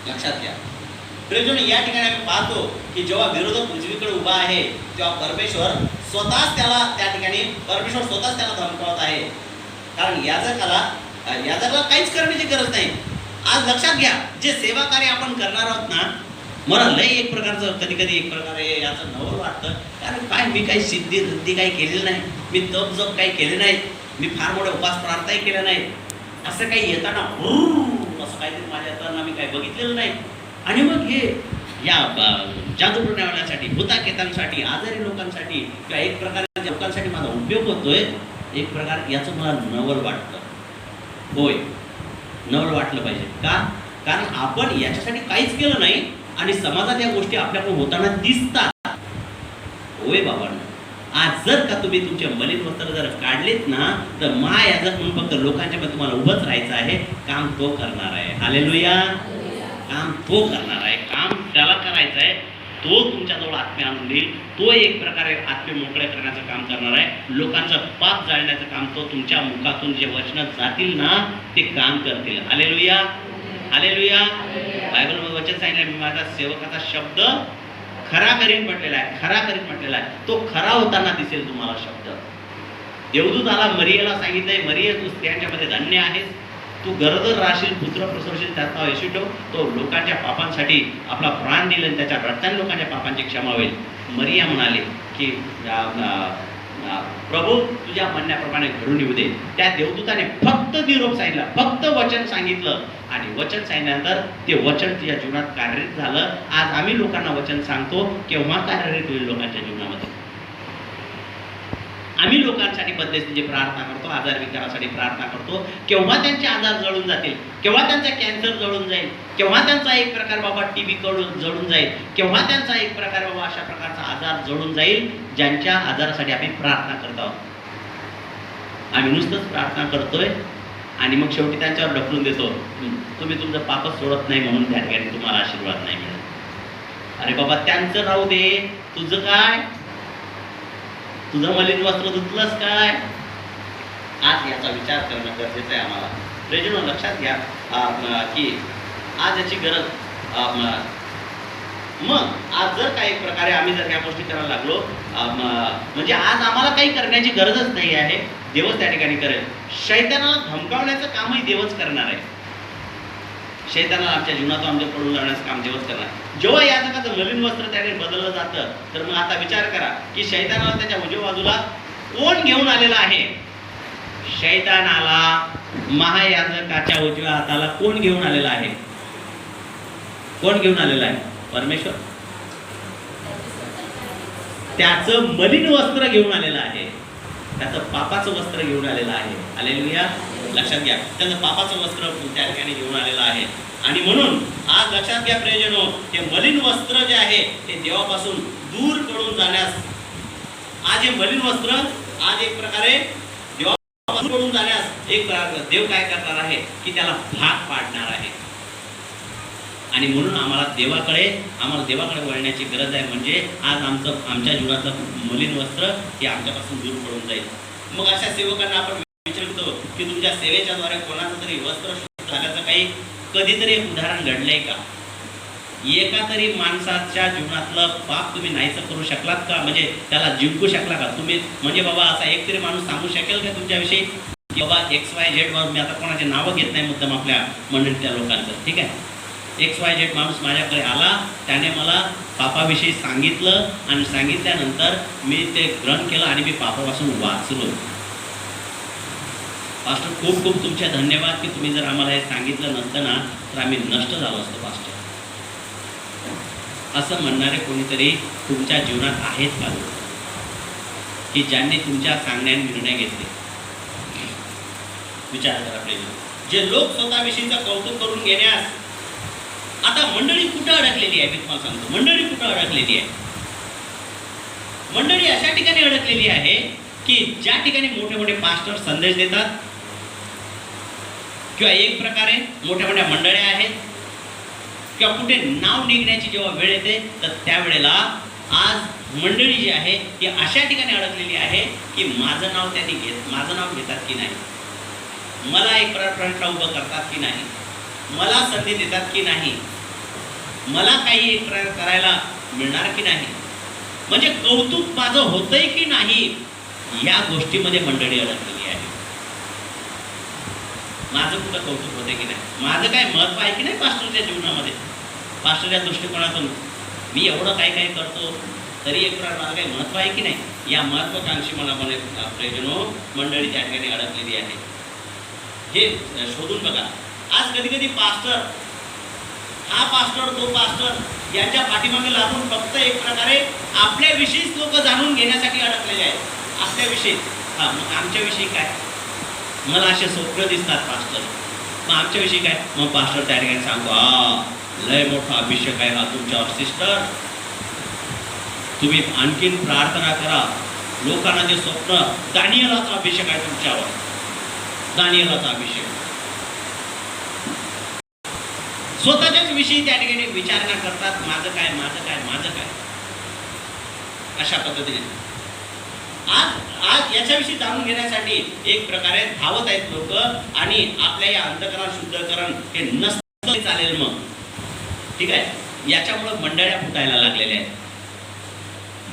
लक्षात घ्या. प्रियजनो, या ठिकाणी आम्ही पाहतो की जेव्हा विरोधक उजवीकडे उभा आहे तेव्हा परमेश्वर स्वतःच त्याला धमकावत आहे. कारण याजकाला काहीच करण्याची गरज नाही. आज लक्षात घ्या, जे सेवा कार्य आपण करणार आहोत ना, मला लय एक प्रकारचं कधी एक प्रकारे याचं नवल वाटतं. कारण काय, मी काही सिद्धी काही केलेलं नाही, मी तप जप काही केले नाहीत, मी फार मोठे उपास प्रार्थनाही केल्या नाहीत, असं काही येताना असं काहीतरी माझ्या येताना मी काही बघितलेलं नाही. आणि मग हे या जादू टोण्यावाल्यांसाठी, भूताकेतांसाठी, आजारी लोकांसाठी किंवा एक प्रकारे लोकांसाठी माझा उपयोग होतोय, एक प्रकार याचं मला नवल वाटतं. होय, नवल वाटलं पाहिजे का? कारण आपण याच्यासाठी काहीच केलं नाही आणि समाजात या गोष्टी आपल्याकडून होताना दिसतात. होय बाबांनो, आज जर का तुम्ही तुमचे मलिन वस्त्र जर काढलेत ना तर याजक म्हणून फक्त लोकांच्या मध्ये तुम्हाला उभंच राहायचं आहे. काम तो करणार आहे. हालेलुया, काम तो करणार आहे, काम त्याला करायचं आहे. तो तुमच्याजवळ आत्मे आणून देईल, तो एक प्रकारे आत्मे मोकळे करण्याचं काम करणार आहे. लोकांचं पाप जाळण्याचं काम तो तुमच्या मुखातून जे वचन जातील ना ते काम करतील. Hallelujah, hallelujah. बायबलमध्ये वचन सांगितलं, मी माझा सेवकाचा शब्द खरा करीन म्हटलेला आहे, खरा करीन म्हटलेला आहे. तो खरा होताना दिसेल तुम्हाला शब्द. देवदूताला मरियेला सांगितलंय, मरिये तू स्त्रियांच्यामध्ये धन्य आहेस, तू गरोदर राहशील, पुत्र प्रसवशील, त्यात नाव येशू ठेव. तो लोकांच्या पापांसाठी आपला प्राण दिला आणि त्याच्या रक्ताने लोकांच्या पापांची क्षमा होईल. मरिया म्हणाले की प्रभू तुझ्या म्हणण्याप्रमाणे घडून येऊ दे. त्या देवदूताने फक्त निरोप सांगितला, फक्त वचन सांगितलं आणि वचन सांगितल्यानंतर ते वचन तुझ्या जीवनात कार्यरत झालं. आज आम्ही लोकांना वचन सांगतो, केव्हा कार्यरत होईल लोकांच्या जीवनामध्ये? आम्ही लोकांसाठी पद्धतीची प्रार्थना करतो, आजार विकारासाठी प्रार्थना करतो. केव्हा त्यांचे आजार जळून जातील, केव्हा त्यांचा कॅन्सर जळून जाईल, केव्हा त्यांचा एक प्रकार बाबा टीबी जळून जाईल, केव्हा त्यांचा एक प्रकार बाबा अशा प्रकारचा आजार जळून जाईल ज्यांच्या आजारासाठी आम्ही प्रार्थना करत आहोत. आम्ही नुसतंच प्रार्थना करतोय आणि मग शेवटी त्यांच्यावर ढकलून देतो, तुम्ही तुमचं पापच सोडत नाही म्हणून त्या ठिकाणी तुम्हाला आशीर्वाद नाही मिळत. अरे बाबा, त्यांचं राहू दे, तुझं काय? तुझं मलिन वस्त्र धुतलंस काय? आज याचा विचार करणं गरजेचं आहे आम्हाला. प्रियजनो, लक्षात घ्या की आज याची गरज मग आज जर काही प्रकारे आम्ही जर या गोष्टी करायला लागलो म्हणजे आज आम्हाला काही करण्याची गरजच नाही आहे, देवच त्या ठिकाणी करेल. शैतानाला धमकावण्याचं कामही देवच करणार आहे. शैतानाला आमच्या जीवनातून आमच्या पडून जाण्याचं काम देवच करणार. जेव्हा याजकाचं नवीन वस्त्र त्याने बदललं जातं तर मग आता विचार करा की शैतानाला त्याच्या उजव्या बाजूला कोण घेऊन आलेला आहे? शैतानाला महायाजकाच्या उजव्या हाताला कोण घेऊन आलेला आहे? कोण घेऊन आलेला आहे? परमेश्वर. त्याचं मलिन वस्त्र घेऊन आलेलं आहे, त्याचं पापाचं वस्त्र घेऊन आलेलं आहे. हालेलुया. लक्षात घ्या, त्याचं पापाचं वस्त्र त्या ठिकाणी घेऊन आलेलं आहे. आणि म्हणून आज लक्षात घ्या प्रियजनो, हे मलिन वस्त्र जे आहे ते देवापासून दूर पळून जाण्यास, आज हे मलिन वस्त्र आज एक प्रकारे देवापासून पळून जाण्यास एक देव काय करणार आहे की त्याला भाग पाडणार आहे. आणि म्हणून आम्हाला देवाकडे वळण्याची गरज आहे. म्हणजे आज आमच्या जीवनाचं मलिन वस्त्र हे आमच्यापासून दूर पळून जाईल. मग अशा सेवकांना आपण विचारतो की तुमच्या सेवेच्या द्वारे कोणाचं तरी वस्त्र झाल्याचं काही कधीतरी एक उदाहरण घडलंय का? एका तरी माणसाच्या जीवनातलं पाप तुम्ही नाहीचं करू शकलात का? म्हणजे त्याला जिंकू शकला का तुम्ही? म्हणजे बाबा असा एक तरी माणूस सांगू शकेल का तुमच्याविषयी की बाबा XYZ वर, मी आता कोणाचे नावं घेत नाही मुद्दाम आपल्या मंडळीतल्या लोकांचं, ठीक आहे, XYZ माणूस माझ्याकडे आला, त्याने मला पापाविषयी सांगितलं आणि सांगितल्यानंतर मी ते ग्रहण केलं आणि मी पापापासून वाचलो. पास्टर खूप खूप तुमचे धन्यवाद की तुम्ही जर आम्हाला हे सांगितलं नसतं ना तर आम्ही नष्ट झालो असतो पास्टर. असं म्हणणारे कोणीतरी तुमच्या जीवनात आहेत का की ज्यांनी तुमच्या सांगण्याने निर्णय घेतले? विचार करा प्लीज. जे लोक स्वतःविषयीचं कौतुक करून घेण्यास, आता मंडळी कुठं अडकलेली आहे? मी तुम्हाला सांगतो मंडळी कुठं अडकलेली आहे. मंडळी अशा ठिकाणी अडकलेली आहे की ज्या ठिकाणी मोठे मोठे पास्टर संदेश देतात किंवा एक प्रकारे मोठ्या मोठ्या मंडळ्या आहेत किंवा कुठे नाव निघण्याची जेव्हा वेळ येते तर त्यावेळेला आज मंडळी जी आहे ती अशा ठिकाणी अडकलेली आहे की माझं नाव घेतात की नाही, मला एक फ्रंटला उभं करतात की नाही, मला संधी देतात की नाही, मला काही एक प्रकार करायला मिळणार की नाही, म्हणजे कौतुक माझं होतंय की नाही, या गोष्टीमध्ये मंडळी अडकलेली आहे. माझं कुठं कौतुक होते की नाही, माझं काय महत्व आहे की नाही पास्टरच्या जीवनामध्ये, पास्टरच्या दृष्टिकोनातून मी एवढं काय काय करतो तरी एक प्रकार माझं काही महत्व आहे की नाही, या महत्वाकांक्षी मला प्रयोजनो मंडळी त्या ठिकाणी अडकलेली आहे. हे शोधून बघा. आज कधी कधी पास्टर, हा पास्टर तो पास्टर यांच्या पाठीमागे लागून फक्त एक प्रकारे आपल्याविषयीच लोक जाणून घेण्यासाठी अडकलेले आहेत. आपल्याविषयी, हा मग आमच्याविषयी काय, मला असे स्वप्न दिसतात पास्टर, मग आमच्याविषयी काय, मग पास्टर त्या ठिकाणी सांगतो हा लय मोठा अभिषेक आहे हा तुमच्यावर सिस्टर, तुम्ही आणखीन प्रार्थना करा. लोकांना जे स्वप्न, दानियेलाचा अभिषेक आहे तुमच्यावर, दानियेलाचा अभिषेक. स्वतःच्याच विषयी त्या ठिकाणी विचार न करतात, माझं काय माझं काय माझं काय, अशा पद्धतीने आज याच्याविषयी जाणून घेण्यासाठी एक प्रकारे धावत आहेत लोक. आणि आपल्या या अंतःकरण शुद्धकरण हे नसतं चालेल मग, ठीक आहे. याच्यामुळे मंडळ्या फुटायला लागलेल्या आहेत.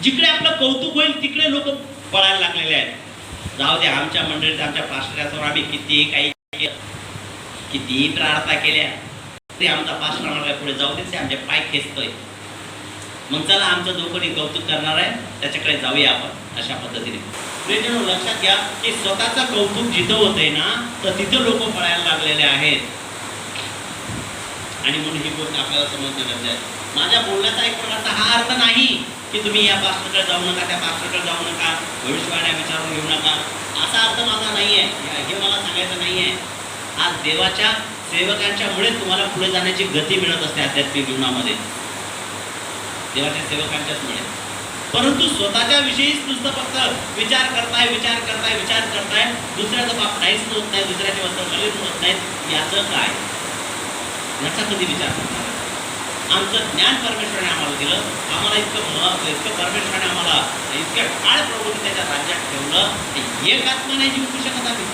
जिकडे आपलं कौतुक होईल तिकडे लोक पळायला लागलेले आहेत. जाऊ दे, आमच्या मंडळीत आमच्या पास्टरासमोर आम्ही किती काही कितीही प्रार्थना केल्या ते आमचा पास्टर म्हणाला पुढे जाऊ दे, आमचे पाय खेचतोय, मग चला आमचं जो कोणी कौतुक करणार आहे त्याच्याकडे जाऊया आपण, अशा पद्धतीने. प्रियजनो लक्षात घ्या की स्वतःचं कौतुक जिथं होतंय ना तर तिथं लोक पळायला लागलेले आहेत. आणि म्हणून ही गोष्ट आपल्याला समजणं गरजेचं आहे. माझ्या बोलण्याचा एक प्रकारचा हा अर्थ नाही की तुम्ही या पास्टरकडे जाऊ नका, त्या पास्टरकडे जाऊ नका, भविष्यवाण्या विचारून घेऊ नका, असा अर्थ माझा नाही आहे. हे मला सांगायचं नाही आहे. आज देवाच्या सेवकांच्यामुळे तुम्हाला पुढे जाण्याची गती मिळत असते आध्यात्मिक जीवनामध्ये, देवाच्या सेवकांच्याच मुळे. परंतु स्वतःच्या विषयीच नुसतं फक्त विचार करताय, दुसऱ्याचं बाप नाहीच होत नाही, दुसऱ्याचे वस्त्र मलिन होत नाहीत, याचं काय, याचा कधी विचार करणार? आमचं ज्ञान परमेश्वराने आम्हाला दिलं, आम्हाला इतकं महत्व, इतकं परमेश्वराने आम्हाला इतक्या काळ प्रभूने त्याच्या राज्यात ठेवलं, एक आत्मा नाही जिंकू शकत आम्ही,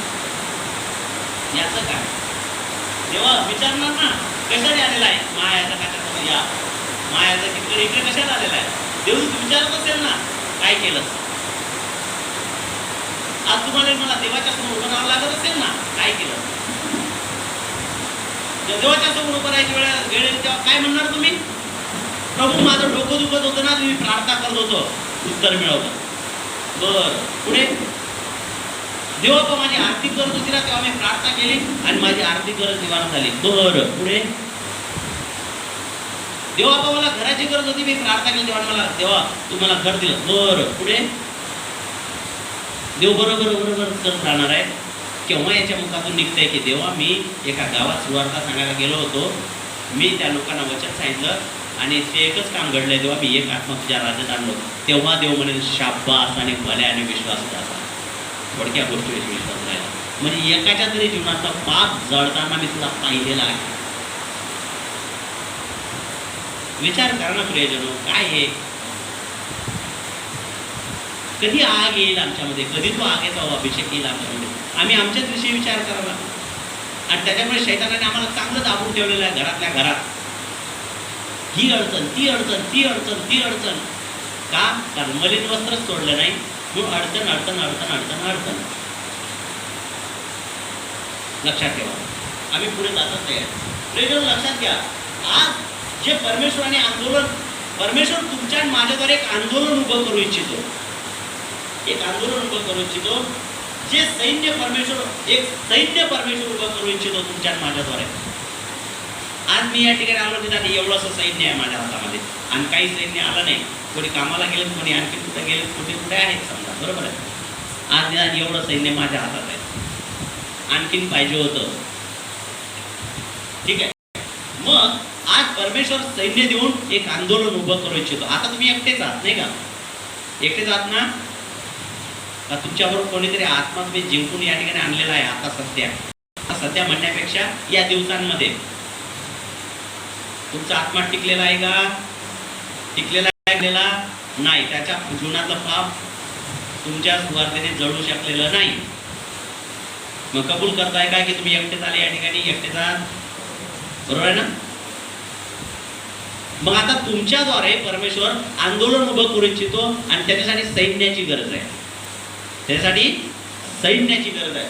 याचं काय? तेव्हा विचारणार ना, कशाने आलेला आहे महायाजकाच्या, या महायाजक इकडे कशाला आलेला आहे? देव विचारत असेल ना काय केलं. आज तुम्हाला मला देवाच्या समोर उभं राहावं लागत असेल ना, काय केलं. देवाच्या समोर उभं राहायची वेळ तेव्हा काय म्हणणार तुम्ही? प्रभू माझं डोकं दुखत होतं ना, तुम्ही प्रार्थना करत होतो, उत्तर मिळवलं. बर पुढे देवा पण माझी आर्थिक गरज होती ना, तेव्हा मी प्रार्थना केली आणि माझी आर्थिक गरज निवारण झाली. बरं, पुढे देवा पण मला घराची गरज होती, मी प्रार्थना केली तेव्हा मला देवा तू मला घर दिलं. बरं, पुढे देव बरोबर बरोबर करत राहणार आहे. केव्हा याच्या मुखातून निघतंय की देवा मी एका गावात सुवार्ता सांगायला गेलो होतो, मी त्या लोकांना वचन सांगितलं आणि ते एकच काम घडलंय, तेव्हा मी एक आत्मा तुझ्या राज्यात आणलो. तेव्हा देव म्हणे शाबास आणि भल्या आणि विश्वास असा थोडक्या गोष्टीवर विश्वास राहिला. म्हणजे एकाच्या तरी जीवनाचा पाप जळताना मी तुला पाहिलेला आहे. विचार करा ना प्रियजनो, काय आहे? कधी आग येईल आमच्यामध्ये, कधी तो आगेचा अभिषेक येईल आमच्यामध्ये, आम्ही आमच्याच विषयी विचार करावा. आणि त्याच्यामुळे शैतानाने आम्हाला चांगलं दाबून ठेवलेलं आहे घरातल्या घरात. ही अडचण, ती अडचण, ती अडचण, ती अडचण. का? कारण मलिन वस्त्रच सोडलं नाही म्हणून अडचण अडचण अडचण अडचण अडचण. लक्षात ठेवा, आम्ही पुढे जातच नाही. प्रियजन लक्षात घ्या, आज जे परमेश्वराने आंदोलन, परमेश्वर तुमच्या आणि माझ्याद्वारे एक आंदोलन उभं करू इच्छितो, एक आंदोलन उभं करू इच्छितो. जे सैन्य परमेश्वर, एक सैन्य परमेश्वर उभं करू इच्छितो तुमच्या आणि माझ्याद्वारे. आज मी या ठिकाणी आलो तिथं एवढंसं सैन्य आहे माझ्या हातामध्ये आणि काही सैन्य आलं नाही. कोणी कामाला गेलं, कोणी आणखी कुठे गेले, कुठे कुठे आहेत समजा, बरोबर आहे. आज निदान एवढं सैन्य माझ्या हातात आहे, आणखीन पाहिजे होतं. ठीक आहे. मग आज परमेश्वर सैन्य देऊन एक आंदोलन उभं करू इच्छितो. आता तुम्ही एकटेच आहात नाही का? एकटेच आहात ना? का तुमच्याबरोबर कोणीतरी आत्मा तुम्ही जिंकून या ठिकाणी आणलेला आहे? आता सध्या म्हणण्यापेक्षा या दिवसांमध्ये तुमचा आत्मा टिकलेला आहे का? टिकलेला नाही. त्याच्या जीवनातलं पाप तुमच्या सुवार्थेने जळू शकलेलं नाही. मग कबूल करताय का की तुम्ही एकटेच आले या ठिकाणी? एकटेच आहात, बरोबर आहे ना? मग आता तुमच्याद्वारे परमेश्वर आंदोलन उभं करू इच्छितो आणि त्याच्यासाठी सैन्याची गरज आहे. त्याच्यासाठी सैन्याची गरज आहे.